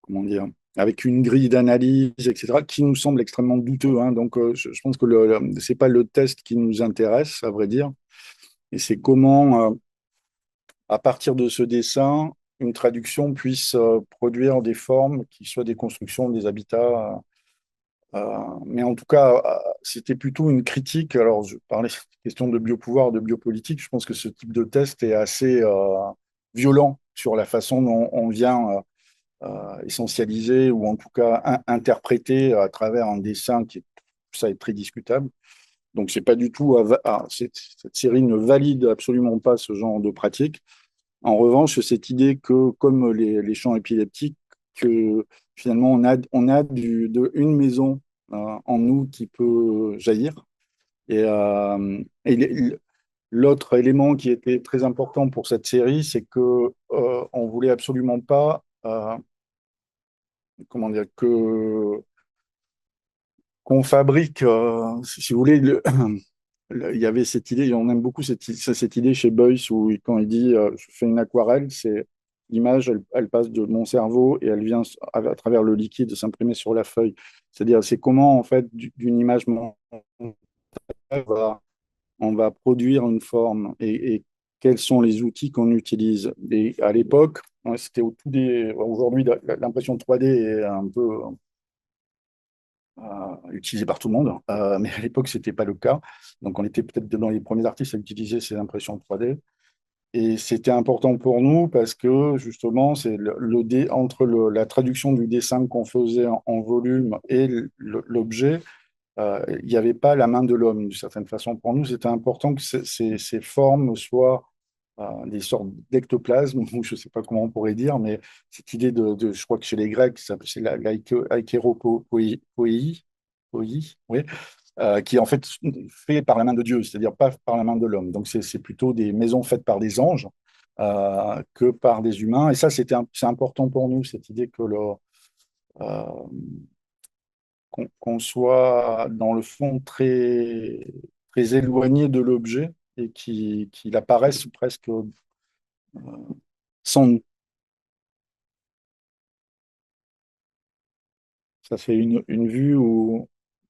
comment dire, avec une grille d'analyse, etc., qui nous semble extrêmement douteux, hein. Donc, je pense que c'est pas le test qui nous intéresse, à vrai dire, et c'est comment, à partir de ce dessin, une traduction puisse produire des formes qui soient des constructions, des habitats. Mais en tout cas, c'était plutôt une critique. Alors, je parlais de question de biopouvoir, de biopolitique. Je pense que ce type de test est assez violent sur la façon dont on vient essentialiser ou en tout cas interpréter à travers un dessin qui est, ça est très discutable. Donc, c'est pas du tout. Cette série ne valide absolument pas ce genre de pratique. En revanche, cette idée que, comme les champs épileptiques, que finalement on a une maison en nous qui peut jaillir. Et l'autre élément qui était très important pour cette série, c'est que on voulait absolument pas, comment dire, que qu'on fabrique, si vous voulez, il y avait cette idée, on aime beaucoup cette idée chez Beuys où quand il dit je fais une aquarelle, c'est l'image, elle passe de mon cerveau et elle vient à travers le liquide s'imprimer sur la feuille. C'est-à-dire, c'est comment en fait d'une image mentale, on va produire une forme et quels sont les outils qu'on utilise. Et à l'époque, c'était au tout des. Aujourd'hui, l'impression 3D est un peu utilisé par tout le monde, mais à l'époque, ce n'était pas le cas. Donc, on était peut-être dans les premiers artistes à utiliser ces impressions 3D. Et c'était important pour nous parce que justement, c'est entre la traduction du dessin qu'on faisait en volume et l'objet, il n'y avait pas la main de l'homme d'une certaine façon. Pour nous, c'était important que ces formes soient des sortes d'ectoplasmes, ou je ne sais pas comment on pourrait dire, mais cette idée je crois que chez les Grecs, c'est l'aïkéropoïe, oui, qui est en fait fait par la main de Dieu, c'est-à-dire pas par la main de l'homme. Donc c'est plutôt des maisons faites par des anges que par des humains. Et ça, c'est important pour nous, cette idée que euh, qu'on soit dans le fond très éloigné de l'objet et qu'il apparaisse presque sans nous. Ça fait une vue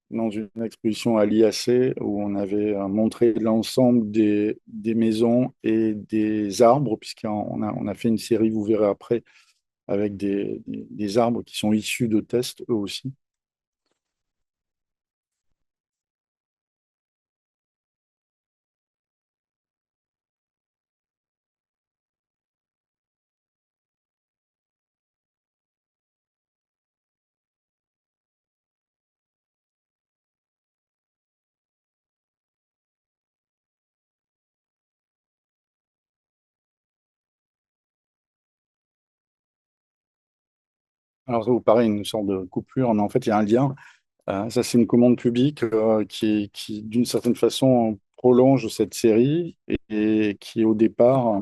dans une exposition à l'IAC où on avait montré l'ensemble des maisons et des arbres, on a fait une série, vous verrez après, avec des arbres qui sont issus de tests eux aussi. Alors ça vous paraît une sorte de coupure, mais en fait il y a un lien. Ça, c'est une commande publique qui, d'une certaine façon, prolonge cette série et qui, au départ,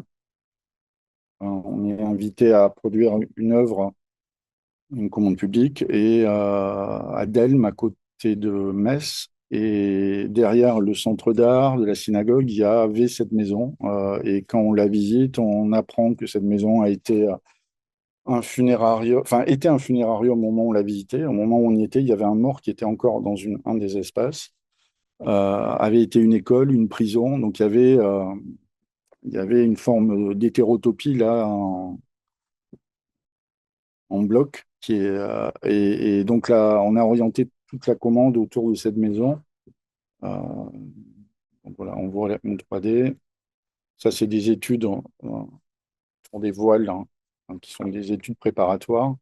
on est invité à produire une œuvre, une commande publique, et à Delme, à côté de Metz, et derrière le centre d'art de la synagogue, il y avait cette maison. Et quand on la visite, on apprend que cette maison a été un funérarium, enfin, était un funérarium au moment où on l'a visité. Au moment où on y était, il y avait un mort qui était encore dans un des espaces. Avait été une école, une prison. Donc il y avait une forme d'hétérotopie là en bloc. Et donc là, on a orienté toute la commande autour de cette maison. Euh, donc voilà, on voit une 3D. Ça, c'est des études pour des voiles hein, qui sont des études préparatoires.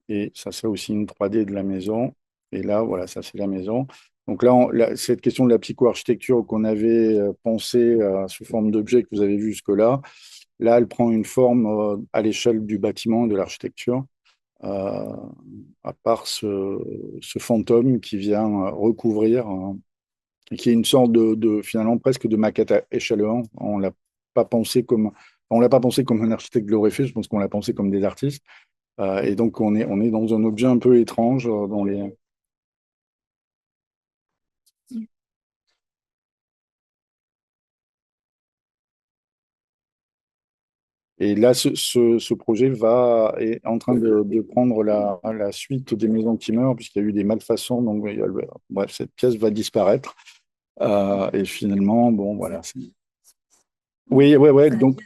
Et ça, c'est aussi une 3D de la maison. Et là, voilà, ça, c'est la maison. Donc là, cette question de la psycho-architecture qu'on avait pensée sous forme d'objet que vous avez vu jusque-là, là, elle prend une forme à l'échelle du bâtiment, de l'architecture, euh, à part ce fantôme qui vient recouvrir, et qui est une sorte finalement presque de maquette à échelle 1. On l'a pas pensé comme un architecte l'aurait fait, je pense qu'on l'a pensé comme des artistes. Et donc, on est dans un objet un peu étrange dans les. Et là, ce projet est en train de prendre la suite des maisons qui meurent, puisqu'il y a eu des malfaçons. Donc, bref, cette pièce va disparaître. Et finalement, bon, voilà. Oui, ouais, ouais. Donc,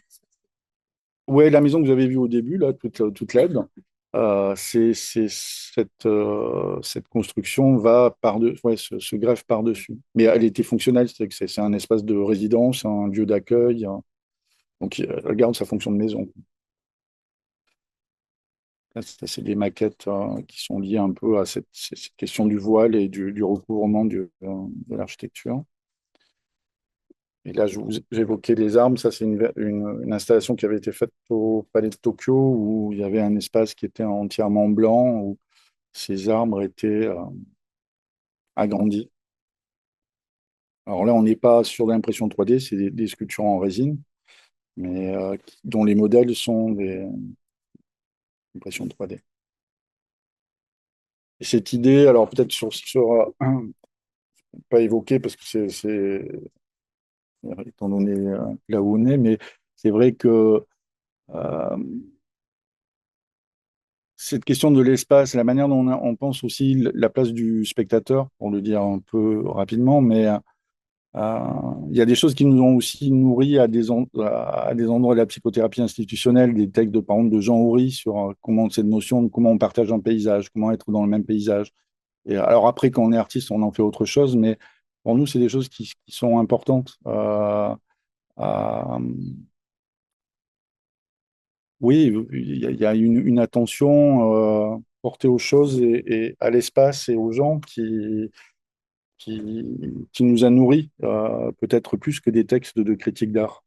ouais, la maison que vous avez vue au début, là, toute laide, cette construction va ouais, se greffe par-dessus. Mais elle était fonctionnelle, c'est que c'est un espace de résidence, un lieu d'accueil. Donc, elle garde sa fonction de maison. Là, c'est des maquettes qui sont liées un peu à cette question du voile et du recouvrement de l'architecture. Et là, j'évoquais les armes. Ça, c'est une installation qui avait été faite au Palais de Tokyo, où il y avait un espace qui était entièrement blanc, où ces arbres étaient agrandis. Alors là, on n'est pas sur l'impression 3D, c'est des sculptures en résine, mais dont les modèles sont des impressions 3D. Et cette idée, alors peut-être pas évoquée parce que étant donné là où on est, mais c'est vrai que euh, cette question de l'espace, la manière dont on pense aussi la place du spectateur, pour le dire un peu rapidement, mais il y a des choses qui nous ont aussi nourris à des endroits de la psychothérapie institutionnelle, des textes de, par exemple, de Jean Houry sur comment cette notion de comment on partage un paysage, comment être dans le même paysage. Et alors après, quand on est artiste, on en fait autre chose, mais pour nous, c'est des choses qui sont importantes. À- oui, il y a une attention portée aux choses et à l'espace et aux gens qui, qui nous a nourris, peut-être plus que des textes de critique d'art.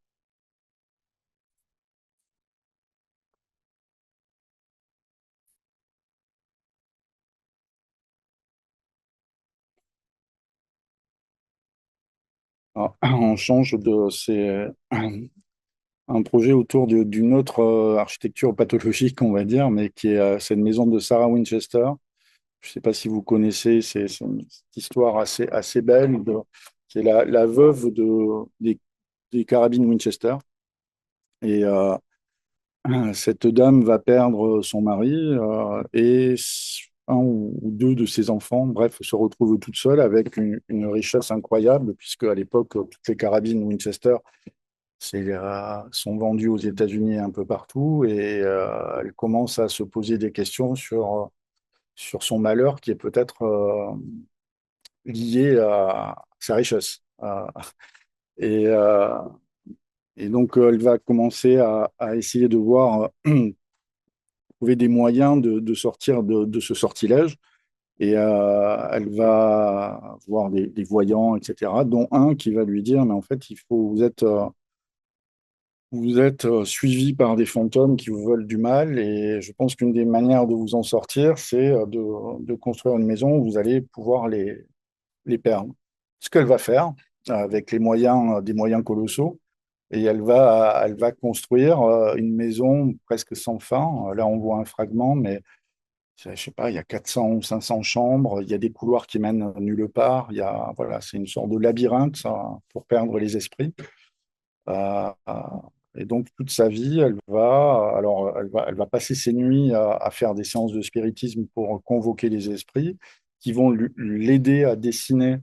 Alors, on change c'est un projet autour d'une autre architecture pathologique, on va dire, mais qui est cette maison de Sarah Winchester. Je ne sais pas si vous connaissez, c'est une petite histoire assez belle, qui est la veuve des carabines Winchester. Et cette dame va perdre son mari et un ou deux de ses enfants, bref, se retrouve toute seule avec une richesse incroyable, puisque à l'époque, toutes les carabines Winchester sont vendues aux États-Unis et un peu partout, et elle commence à se poser des questions sur son malheur qui est peut-être lié à sa richesse. Et, euh, et donc, elle va commencer à essayer de voir, trouver des moyens de sortir de ce sortilège. Et elle va voir des voyants, etc., dont un qui va lui dire, mais en fait, vous êtes suivi par des fantômes qui vous veulent du mal, et je pense qu'une des manières de vous en sortir, c'est de construire une maison où vous allez pouvoir les perdre. Ce qu'elle va faire, avec des moyens colossaux, et elle va construire une maison presque sans fin. Là, on voit un fragment, mais je sais pas, il y a 400 ou 500 chambres, il y a des couloirs qui mènent nulle part. Voilà, c'est une sorte de labyrinthe ça, pour perdre les esprits. Euh, euh, et donc, toute sa vie, elle va passer ses nuits à faire des séances de spiritisme pour convoquer les esprits qui vont l'aider à dessiner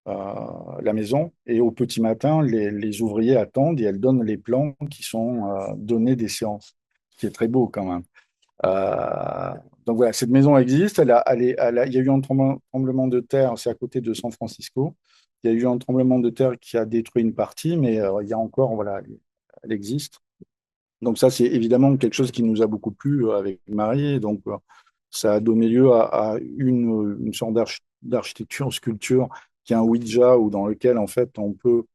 la maison. Et au petit matin, les ouvriers attendent et elle donne les plans qui sont donnés des séances, ce qui est très beau quand même. Euh, donc voilà, cette maison existe. Il y a eu un tremblement de terre, c'est à côté de San Francisco. Il y a eu un tremblement de terre qui a détruit une partie, mais il y a encore, voilà, elle existe. Donc ça, c'est évidemment quelque chose qui nous a beaucoup plu avec Marie. Donc ça a donné lieu à une sorte d'architecture, sculpture, qui est un Ouija, ou dans lequel en fait on peut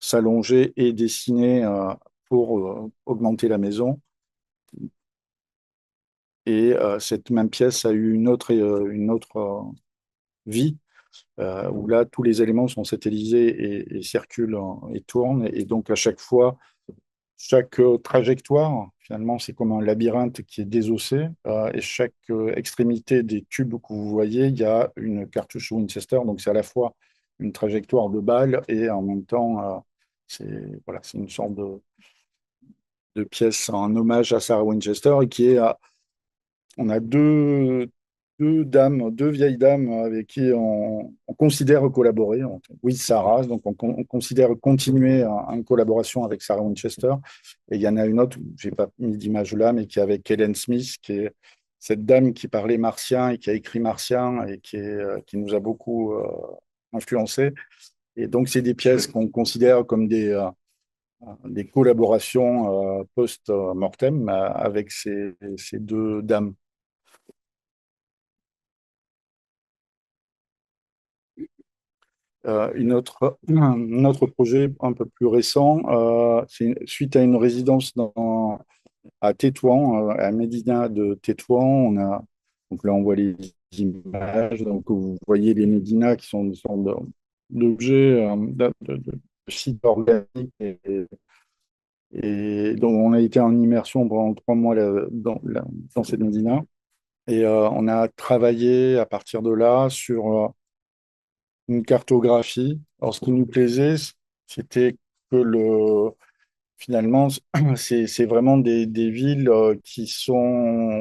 s'allonger et dessiner pour augmenter la maison. Et cette même pièce a eu une autre vie, où là, tous les éléments sont satellisés et circulent et tournent. Et donc, à chaque fois, chaque trajectoire, finalement, c'est comme un labyrinthe qui est désossé. Et chaque extrémité des tubes que vous voyez, il y a une cartouche Winchester. Donc, c'est à la fois une trajectoire de balle et en même temps, c'est voilà, c'est une sorte de pièces en hommage à Sarah Winchester et on a deux dames, deux vieilles dames avec qui on considère collaborer. Oui, Sarah, donc on considère continuer une collaboration avec Sarah Winchester. Et il y en a une autre, j'ai pas mis d'image là, mais qui est avec Helen Smith, qui est cette dame qui parlait martien et qui a écrit martien et qui nous a beaucoup influencé. Et donc, c'est des pièces qu'on considère comme des collaborations post-mortem avec ces deux dames. Un autre projet un peu plus récent, suite à une résidence à Tétouan, à Médina de Tétouan. Donc là, on voit les images. Donc, vous voyez les médinas qui sont des sortes d'objets, de sites organiques. Et donc, on a été en immersion pendant 3 mois dans cette médina. Et on a travaillé à partir de là sur une cartographie. Alors, ce qui nous plaisait, c'était que finalement, c'est vraiment des villes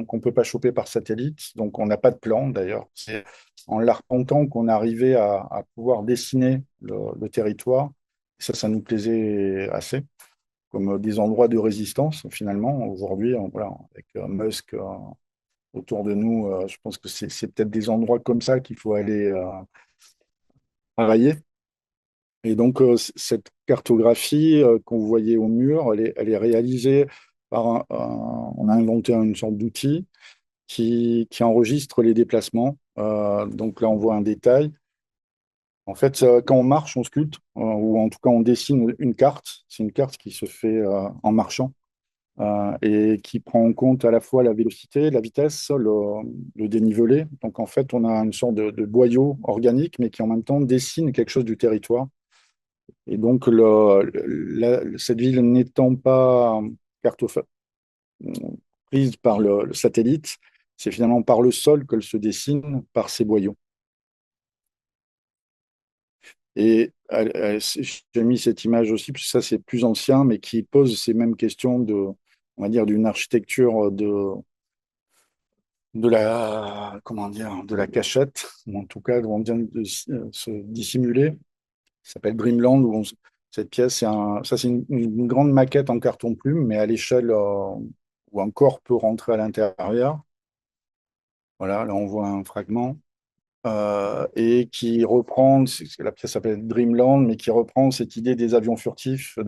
qu'on peut pas choper par satellite. Donc, on n'a pas de plan d'ailleurs. C'est en l'arpentant qu'on arrivait à pouvoir dessiner le territoire. Ça nous plaisait assez, comme des endroits de résistance finalement. Aujourd'hui, voilà, avec Musk autour de nous, je pense que c'est peut-être des endroits comme ça qu'il faut aller travailler. Et donc, cette cartographie qu'on voyait au mur, elle est réalisée on a inventé une sorte d'outil qui enregistre les déplacements. Donc là, on voit un détail. En fait, quand on marche, on sculpte, ou en tout cas, on dessine une carte. C'est une carte qui se fait en marchant et qui prend en compte à la fois la vélocité, la vitesse, le dénivelé. Donc, en fait, on a une sorte de boyau organique, mais qui en même temps dessine quelque chose du territoire. Et donc, cette ville n'étant pas cartoph- prise par le satellite, c'est finalement par le sol qu'elle se dessine par ces boyaux. Et j'ai mis cette image aussi, puisque ça c'est plus ancien, mais qui pose ces mêmes questions on va dire, d'une architecture comment dire, de la cachette, ou en tout cas, où on vient de se dissimuler. Ça s'appelle Dreamland, cette pièce, ça c'est une grande maquette en carton plume, mais à l'échelle où un corps peut rentrer à l'intérieur. Voilà, là on voit un fragment. Et qui reprend, la pièce s'appelle Dreamland, mais qui reprend cette idée des avions furtifs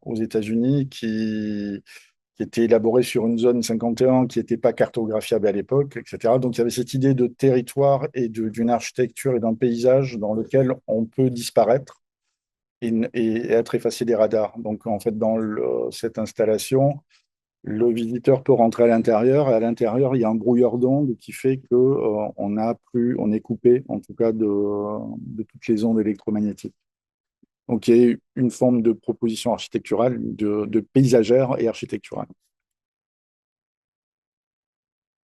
aux États-Unis qui était élaborée sur une zone 51 qui n'était pas cartographiable à l'époque, etc. Donc il y avait cette idée de territoire et d'une architecture et d'un paysage dans lequel on peut disparaître et être effacé des radars. Donc en fait, cette installation, le visiteur peut rentrer à l'intérieur et à l'intérieur, il y a un brouilleur d'ondes qui fait que on est coupé, en tout cas, de toutes les ondes électromagnétiques. Donc, il y a une forme de proposition architecturale, de paysagère et architecturale.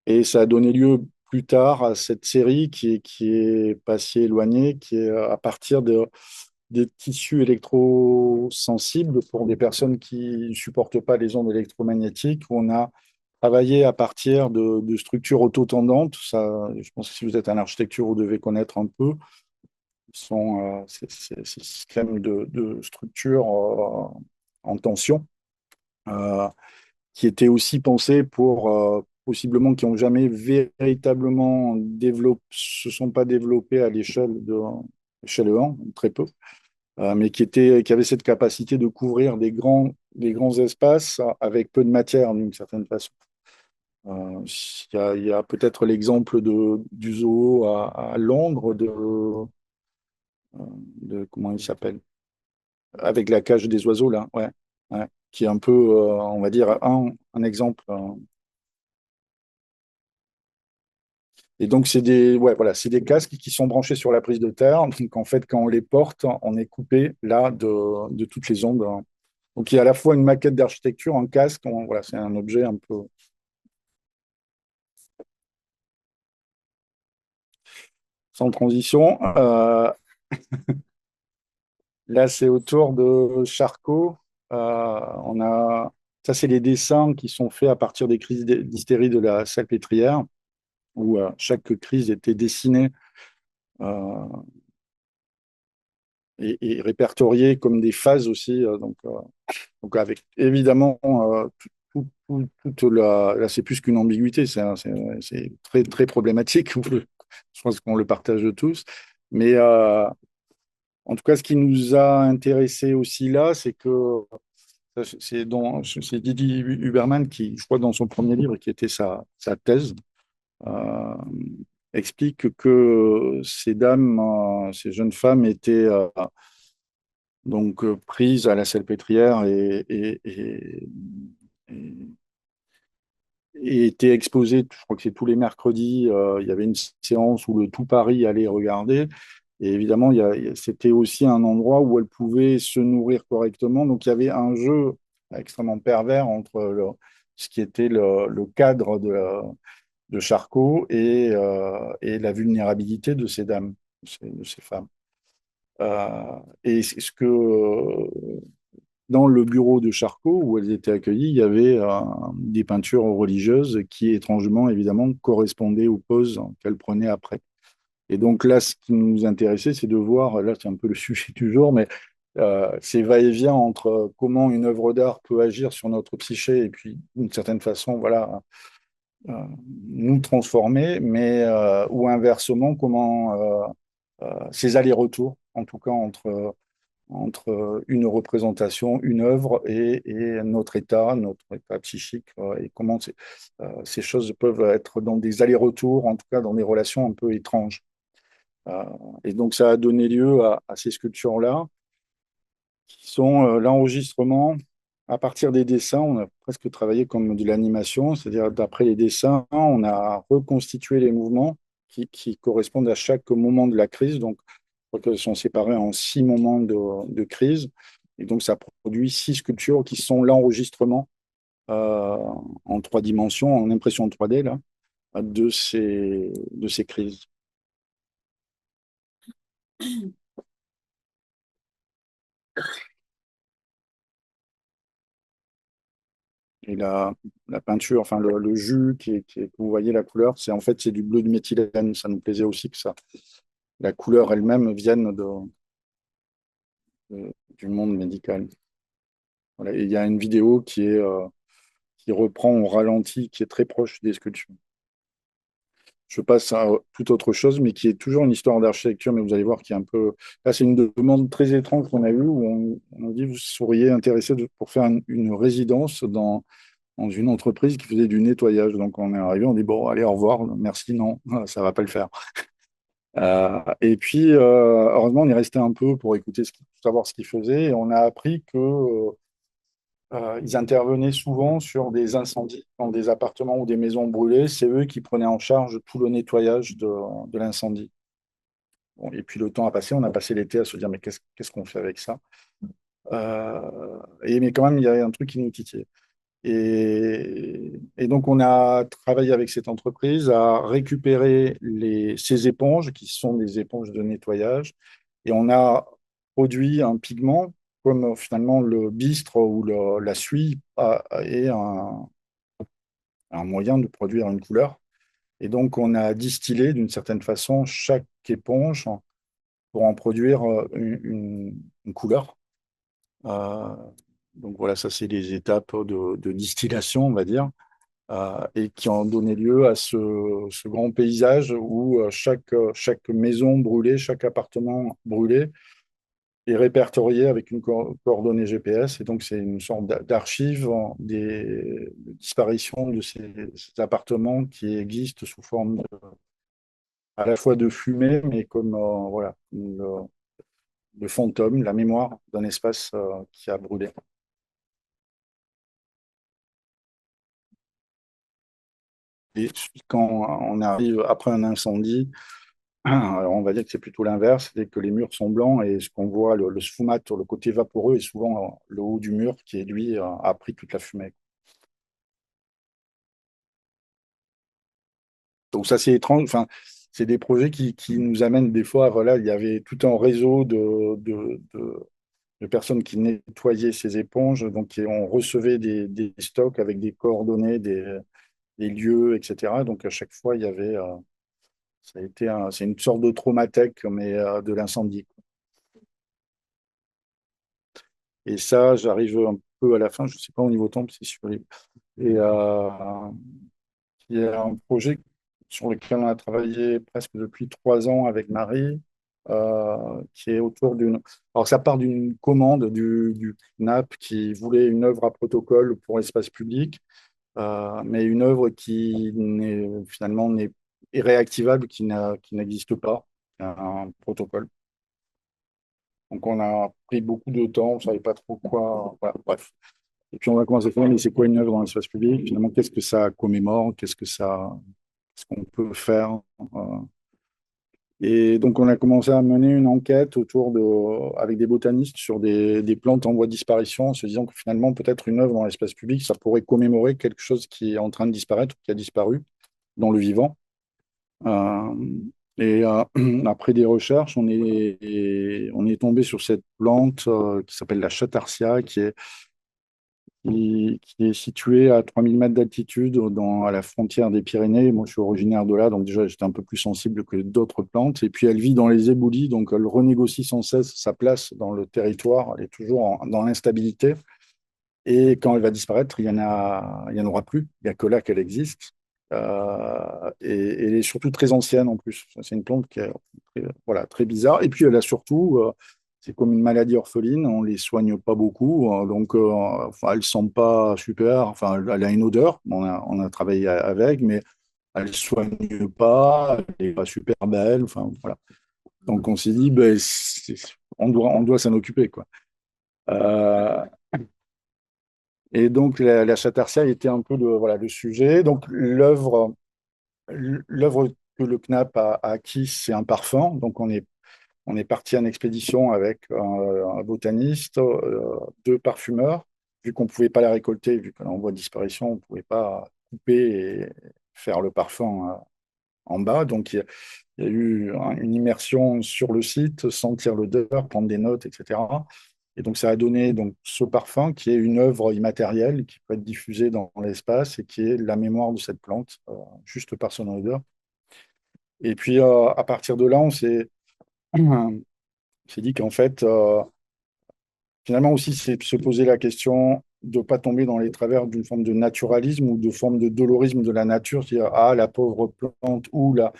Et ça a donné lieu plus tard à cette série qui est pas si éloignée, qui est à partir des tissus électrosensibles pour des personnes qui ne supportent pas les ondes électromagnétiques, où on a travaillé à partir de structures autotendantes. Ça, je pense que si vous êtes en architecture, vous devez connaître un peu. Ces systèmes de structures en tension, euh, qui étaient aussi pensés pour possiblement qui n'ont jamais véritablement se sont pas développés à l'échelle 1, très peu, mais qui avaient cette capacité de couvrir des grands espaces avec peu de matière d'une certaine façon. Il y a peut-être l'exemple du zoo à Londres, comment il s'appelle? Avec la cage des oiseaux, là, ouais, ouais, qui est un peu, on va dire, un exemple. Et donc, ouais, voilà, c'est des casques qui sont branchés sur la prise de terre. Donc, en fait, quand on les porte, on est coupé, là, de toutes les ondes. Donc, il y a à la fois une maquette d'architecture, un casque, voilà, c'est un objet un peu sans transition. Là, c'est autour de Charcot. On a Ça, c'est les dessins qui sont faits à partir des crises d'hystérie de la Salpêtrière, où chaque crise était dessinée euh, et répertoriée comme des phases aussi. Donc avec évidemment toute là, c'est plus qu'une ambiguïté, c'est très très problématique. Je pense qu'on le partage tous, mais en tout cas, ce qui nous a intéressé aussi là, c'est que c'est Didier Huberman qui, je crois, dans son premier livre, qui était sa thèse, euh, explique que ces dames, ces jeunes femmes étaient donc prises à la salpêtrière et- et étaient exposées, je crois que c'est tous les mercredis, il y avait une séance où le tout Paris allait regarder. Et évidemment, c'était aussi un endroit où elles pouvaient se nourrir correctement. Donc il y avait un jeu extrêmement pervers entre ce qui était le cadre de Charcot et la vulnérabilité de ces dames, de ces femmes. Et c'est ce que dans le bureau de Charcot, où elles étaient accueillies, il y avait des peintures religieuses qui, étrangement, évidemment, correspondaient aux poses qu'elles prenaient après. Et donc là, ce qui nous intéressait, c'est de voir, là c'est un peu le sujet du jour, mais ces va-et-vient entre comment une œuvre d'art peut agir sur notre psyché et puis d'une certaine façon, voilà, euh, nous transformer, mais ou inversement, comment ces allers-retours, en tout cas entre une représentation, une œuvre et notre état psychique, et comment ces choses peuvent être dans des allers-retours, en tout cas dans des relations un peu étranges. Euh, et donc, ça a donné lieu à ces sculptures-là, qui sont l'enregistrement à partir des dessins. On a presque travaillé comme de l'animation, c'est-à-dire d'après les dessins, on a reconstitué les mouvements qui correspondent à chaque moment de la crise. Donc, je crois qu'elles sont séparées en 6 moments de crise. Et donc, ça produit 6 sculptures qui sont l'enregistrement euh, en 3 dimensions, en impression 3D, là, de ces crises. Et la peinture, enfin le jus que vous voyez la couleur, c'est en fait c'est du bleu de méthylène. Ça nous plaisait aussi que la couleur elle-même vienne du monde médical. Voilà. Et il y a une vidéo qui reprend au ralenti, qui est très proche des sculptures. Je passe à toute autre chose, mais qui est toujours une histoire d'architecture, mais vous allez voir qu'il y a un peu. Là, c'est une demande très étrange qu'on a eue où on dit vous seriez intéressé pour faire une résidence dans une entreprise qui faisait du nettoyage. Donc on est arrivé, on dit bon, allez, au revoir, merci, non, ça va pas le faire. Et puis, heureusement, on est resté un peu pour écouter savoir ce qu'ils faisaient, et on a appris que ils intervenaient souvent sur des incendies dans des appartements ou des maisons brûlées. C'est eux qui prenaient en charge tout le nettoyage de l'incendie. Bon, et puis le temps a passé, on a passé l'été à se dire mais qu'est-ce qu'on fait avec ça? Mais quand même, il y a un truc qui nous titillait. Et donc, on a travaillé avec cette entreprise à récupérer ces éponges, qui sont des éponges de nettoyage, et on a produit un pigment, comme finalement le bistre ou la suie est un moyen de produire une couleur. Et donc, on a distillé d'une certaine façon chaque éponge pour en produire une couleur. Euh, donc voilà, ça c'est les étapes de distillation, on va dire, et qui ont donné lieu à ce grand paysage où chaque maison brûlée, chaque appartement brûlé est répertorié avec une coordonnée GPS. Et donc c'est une sorte d'archive des disparitions de ces appartements qui existent sous forme à la fois de fumée, mais comme voilà, le fantôme, la mémoire d'un espace qui a brûlé. Et quand on arrive après un incendie, alors on va dire que c'est plutôt l'inverse, c'est que les murs sont blancs et ce qu'on voit, le sfumat, le côté vaporeux, est souvent le haut du mur qui, lui, a pris toute la fumée. Donc ça, c'est étrange. Enfin, c'est des projets qui nous amènent des fois, voilà, il y avait tout un réseau de personnes qui nettoyaient ces éponges. Donc, et on recevait des stocks avec des coordonnées, des lieux, etc. Donc, à chaque fois, il y avait, ça a été c'est une sorte de traumathèque, mais de l'incendie. Et ça, j'arrive un peu à la fin, je ne sais pas au niveau temps, c'est sur les... Et il y a un projet sur lequel on a travaillé presque depuis 3 ans avec Marie, qui est autour d'une... Alors, ça part d'une commande du CNAP qui voulait une œuvre à protocole pour l'espace public, mais une œuvre qui n'est, finalement est réactivable, qui n'existe pas, un protocole. Donc, on a pris beaucoup de temps, on ne savait pas trop quoi. Voilà, bref. Et puis, on va commencer à faire, mais c'est quoi une œuvre dans l'espace public? Finalement, qu'est-ce que ça commémore? Qu'est-ce qu'on peut faire? euh, Et donc, on a commencé à mener une enquête avec des botanistes sur des plantes en voie de disparition, en se disant que finalement, peut-être une œuvre dans l'espace public, ça pourrait commémorer quelque chose qui est en train de disparaître, qui a disparu dans le vivant. Euh, Après des recherches, on est tombé sur cette plante qui s'appelle la Chatarcia, qui est située à 3000 mètres d'altitude à la frontière des Pyrénées. Moi, je suis originaire de là, donc déjà, j'étais un peu plus sensible que d'autres plantes. Et puis, elle vit dans les éboulis, donc elle renégocie sans cesse sa place dans le territoire. Elle est toujours dans l'instabilité. Et quand elle va disparaître, il y en aura plus. Il n'y a que là qu'elle existe. Et elle est surtout très ancienne en plus. C'est une plante qui est voilà, très bizarre. Et puis elle a surtout, c'est comme une maladie orpheline, on les soigne pas beaucoup, donc enfin, elle sent pas super. Enfin, elle a une odeur. On a travaillé avec, mais elle soigne pas. Elle est pas super belle. Enfin voilà. Donc on s'est dit, ben, on doit s'en occuper quoi. Euh, et donc la Chatarcia était un peu voilà, le sujet. Donc l'œuvre que le CNAP a acquis, c'est un parfum. Donc on est parti en expédition avec un botaniste, 2 parfumeurs. Vu qu'on ne pouvait pas la récolter, vu qu'elle est en voie de disparition, on ne pouvait pas couper et faire le parfum en bas. Donc il y a eu une immersion sur le site, sentir l'odeur, prendre des notes, etc. Et donc, ça a donné donc, ce parfum qui est une œuvre immatérielle qui peut être diffusée dans l'espace et qui est la mémoire de cette plante, juste par son odeur. Et puis, à partir de là, on s'est dit qu'en fait, finalement aussi, c'est se poser la question de ne pas tomber dans les travers d'une forme de naturalisme ou de forme de dolorisme de la nature, c'est-à-dire, ah, la pauvre plante, ou la...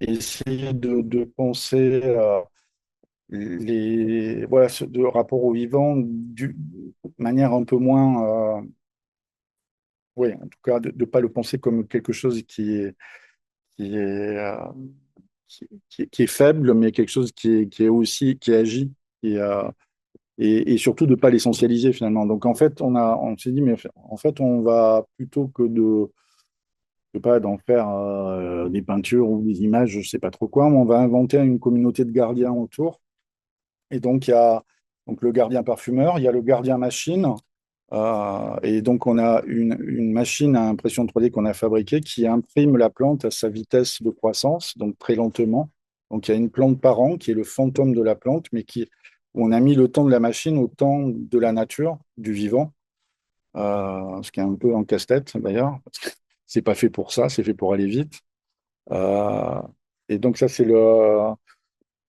Et essayer de penser voilà, de rapport au vivant de manière un peu moins, oui, en tout cas, de ne pas le penser comme quelque chose qui est, qui est faible, mais quelque chose qui est aussi, qui agit, et surtout de ne pas l'essentialiser finalement. Donc en fait, on s'est dit, mais en fait, on va plutôt que de, je sais pas, d'en faire des peintures ou des images, je ne sais pas trop quoi, mais on va inventer une communauté de gardiens autour. Et donc, il y a donc, le gardien parfumeur, il y a le gardien machine. Et donc, on a une machine à impression 3D qu'on a fabriquée qui imprime la plante à sa vitesse de croissance, donc très lentement. Donc, il y a une plante par an qui est le fantôme de la plante, mais où on a mis le temps de la machine au temps de la nature, du vivant, ce qui est un peu un casse-tête d'ailleurs, parce que c'est pas fait pour ça, c'est fait pour aller vite. Euh, et donc, ça, c'est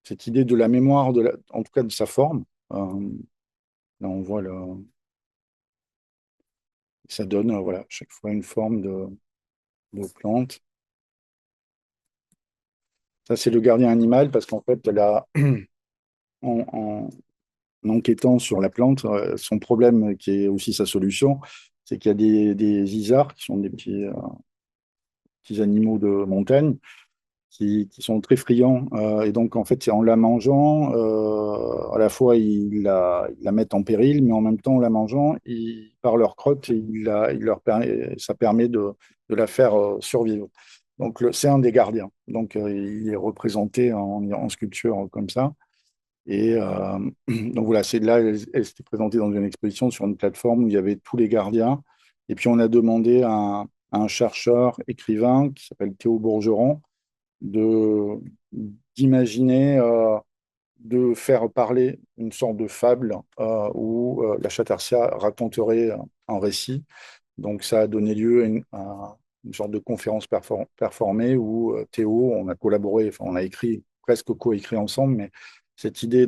cette idée de la mémoire, en tout cas de sa forme. Euh, Là, on voit ça donne voilà, chaque fois une forme de plante. Ça, c'est le gardien animal parce qu'en fait, là, en enquêtant sur la plante, son problème, qui est aussi sa solution, c'est qu'il y a des isards qui sont des petits animaux de montagne qui sont très friands. Et donc, en fait, en la mangeant, à la fois, ils la mettent en péril, mais en même temps, en la mangeant, par leur crotte, ça permet de la faire survivre. Donc, c'est un des gardiens. Donc, il est représenté en sculpture comme ça. Et donc, voilà, c'est là, elle s'était présentée dans une exposition sur une plateforme où il y avait tous les gardiens. Et puis, on a demandé à un chercheur écrivain qui s'appelle Théo Bourgeron de d'imaginer de faire parler une sorte de fable où la Chatarcia raconterait un récit. Donc, ça a donné lieu à une sorte de conférence performée où Théo, on a collaboré, enfin, on a écrit, presque co-écrit ensemble, mais cette idée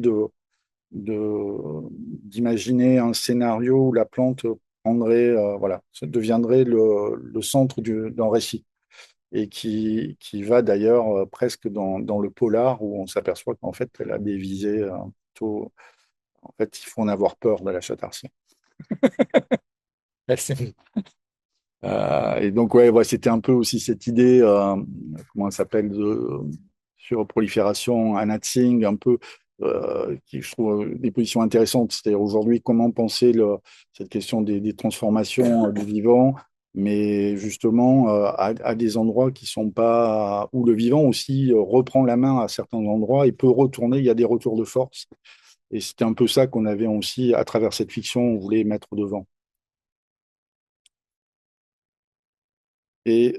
d'imaginer un scénario où la plante prendrait, voilà, ça deviendrait le centre d'un récit et qui va d'ailleurs presque dans le polar où on s'aperçoit qu'en fait, elle a des visées plutôt. En fait, il faut en avoir peur de la Chatarcie. Et donc, ouais, c'était un peu aussi cette idée, comment elle s'appelle, sur prolifération, Anna Tsing, un peu, qui je trouve des positions intéressantes. C'est-à-dire aujourd'hui, comment penser cette question des transformations du vivant, mais justement à des endroits qui sont pas, où le vivant aussi reprend la main à certains endroits et peut retourner, il y a des retours de force. Et c'était un peu ça qu'on avait aussi, à travers cette fiction, on voulait mettre devant. Et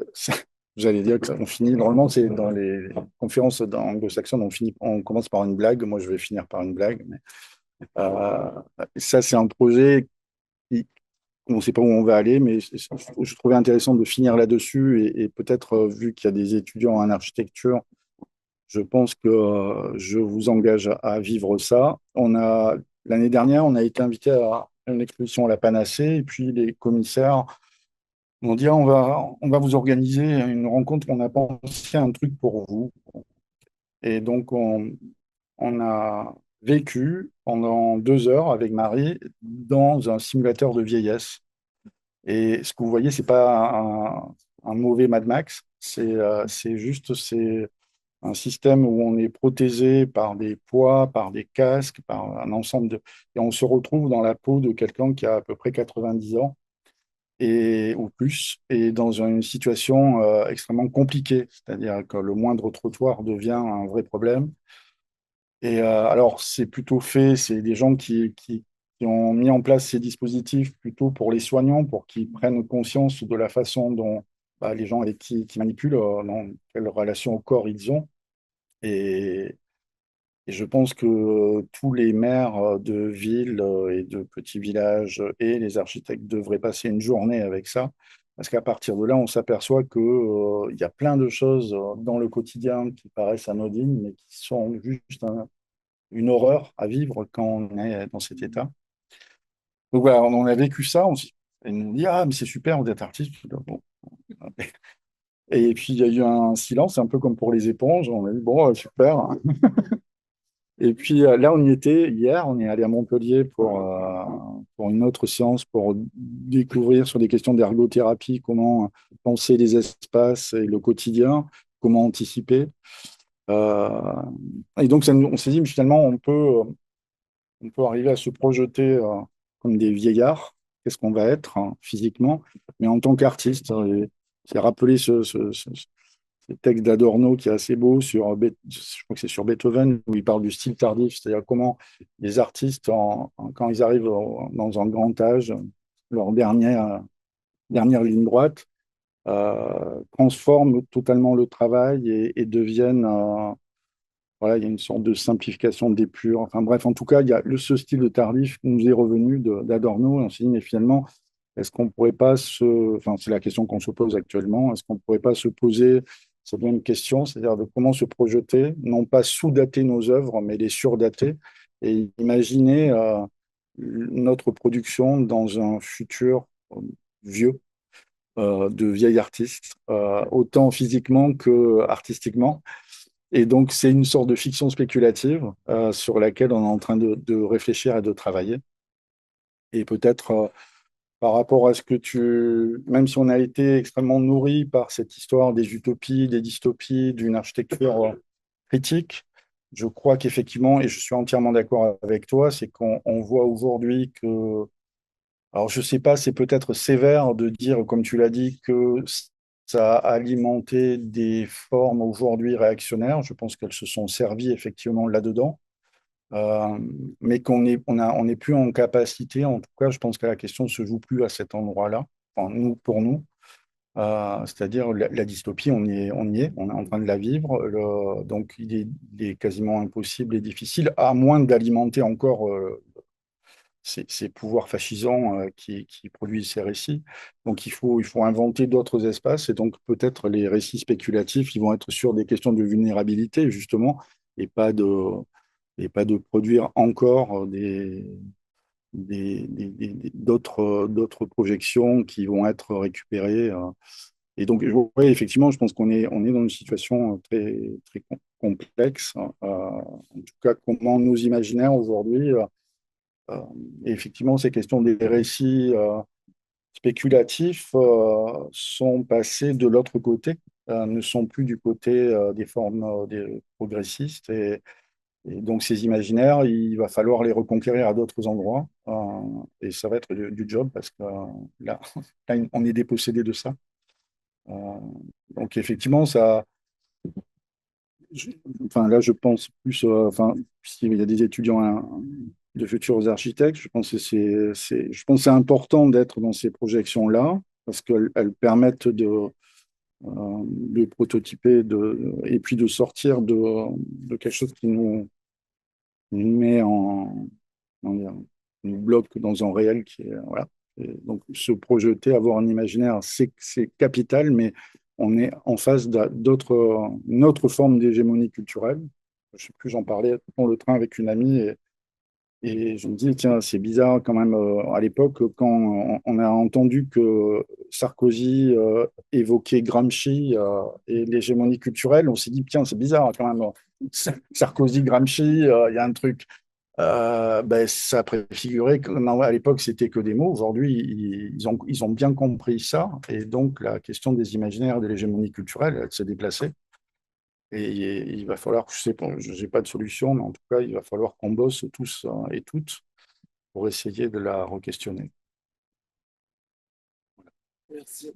vous allez dire qu'on finit, normalement, c'est dans les conférences anglo-saxonnes, on commence par une blague. Moi, je vais finir par une blague. Mais, euh, ça, c'est un projet qui, on ne sait pas où on va aller, mais je trouvais intéressant de finir là-dessus. Et peut-être, vu qu'il y a des étudiants en architecture, je pense que je vous engage à vivre ça. L'année dernière, on a été invité à une exposition à la Panacée, et puis les commissaires on dit, ah, on va vous organiser une rencontre, on a pensé à un truc pour vous. Et donc, on a vécu pendant 2 heures avec Marie dans un simulateur de vieillesse. Et ce que vous voyez, c'est pas un mauvais Mad Max, c'est juste un système où on est protégé par des poids, par des casques, par un ensemble de. Et on se retrouve dans la peau de quelqu'un qui a à peu près 90 ans ou plus, et dans une situation extrêmement compliquée, c'est-à-dire que le moindre trottoir devient un vrai problème. Et alors, c'est plutôt fait, c'est des gens qui ont mis en place ces dispositifs plutôt pour les soignants, pour qu'ils prennent conscience de la façon dont les gens avec qui manipulent, dans quelle relation au corps ils ont. Et, et je pense que tous les maires de villes et de petits villages et les architectes devraient passer une journée avec ça, parce qu'à partir de là, on s'aperçoit que, il y a plein de choses dans le quotidien qui paraissent anodines, mais qui sont juste une horreur à vivre quand on est dans cet état. Donc voilà, on a vécu ça, et on dit, ah, mais c'est super, vous êtes artiste. Bon. Et puis il y a eu un silence, un peu comme pour les éponges, on a dit, bon, super. Et puis là, on y était hier, on est allé à Montpellier pour une autre séance pour découvrir sur des questions d'ergothérapie, comment penser les espaces et le quotidien, comment anticiper. Euh, et donc, on s'est dit, mais finalement, on peut arriver à se projeter comme des vieillards, qu'est-ce qu'on va être physiquement, mais en tant qu'artiste. C'est rappeler ce texte d'Adorno qui est assez beau je crois que c'est sur Beethoven, où il parle du style tardif, c'est-à-dire comment les artistes, quand ils arrivent dans un grand âge, leur dernière ligne droite, transforment totalement le travail et deviennent, voilà, il y a une sorte de simplification d'épure. Enfin bref, en tout cas, il y a ce style de tardif qui nous est revenu d'Adorno, et on s'est dit, mais finalement, est-ce qu'on ne pourrait pas enfin, c'est la question qu'on se pose actuellement, est-ce qu'on ne pourrait pas se poser cette même question, c'est-à-dire de comment se projeter, non pas sous-dater nos œuvres, mais les surdater et imaginer notre production dans un futur vieux, de vieil artiste, autant physiquement que artistiquement. Et donc, c'est une sorte de fiction spéculative sur laquelle on est en train de réfléchir et de travailler. Et peut-être par rapport à ce que même si on a été extrêmement nourri par cette histoire des utopies, des dystopies, d'une architecture critique, je crois qu'effectivement, et je suis entièrement d'accord avec toi, c'est qu'on voit aujourd'hui que, alors je sais pas, c'est peut-être sévère de dire, comme tu l'as dit, que ça a alimenté des formes aujourd'hui réactionnaires. Je pense qu'elles se sont servies effectivement là-dedans. Euh, mais on n'est plus en capacité, en tout cas, je pense que la question ne se joue plus à cet endroit-là, enfin, pour nous, C'est-à-dire la dystopie, on est en train de la vivre. Donc il est quasiment impossible et difficile, à moins d'alimenter encore ces pouvoirs fascisants qui produisent ces récits. Donc il faut inventer d'autres espaces, et donc peut-être les récits spéculatifs, ils vont être sur des questions de vulnérabilité, justement, et pas de, et pas de produire encore d'autres projections qui vont être récupérées. Et donc, ouais, effectivement, je pense qu'on est dans une situation très, très complexe. En tout cas, comment nos imaginaires aujourd'hui, euh, et effectivement, ces questions des récits spéculatifs sont passés de l'autre côté, ne sont plus du côté des formes des progressistes. Et donc, ces imaginaires, il va falloir les reconquérir à d'autres endroits. Et ça va être du job parce que là, là, on est dépossédé de ça. Euh, donc, effectivement, je- enfin, là, je pense plus, enfin, s'il y a des étudiants, hein, de futurs architectes, je pense que c'est important d'être dans ces projections-là parce qu'elles permettent de prototyper et puis de sortir de quelque chose qui nous met comment dire, nous bloque dans un réel qui est, voilà. Et donc, se projeter, avoir un imaginaire, c'est capital, mais on est en face une autre forme d'hégémonie culturelle. Je sais plus, j'en parlais dans le train avec une amie, et je me dis, tiens, c'est bizarre quand même, à l'époque, quand on a entendu que Sarkozy évoquait Gramsci et l'hégémonie culturelle, on s'est dit, tiens, c'est bizarre quand même. Sarkozy, Gramsci, il y a un truc. Ben, ça préfigurait que non, à l'époque, c'était que des mots. Aujourd'hui, ils ont bien compris ça. Et donc, la question des imaginaires, de l'hégémonie culturelle, elle s'est déplacée. Et il va falloir, je sais pas, je n'ai pas de solution, mais en tout cas, il va falloir qu'on bosse tous et toutes pour essayer de la re-questionner. Merci.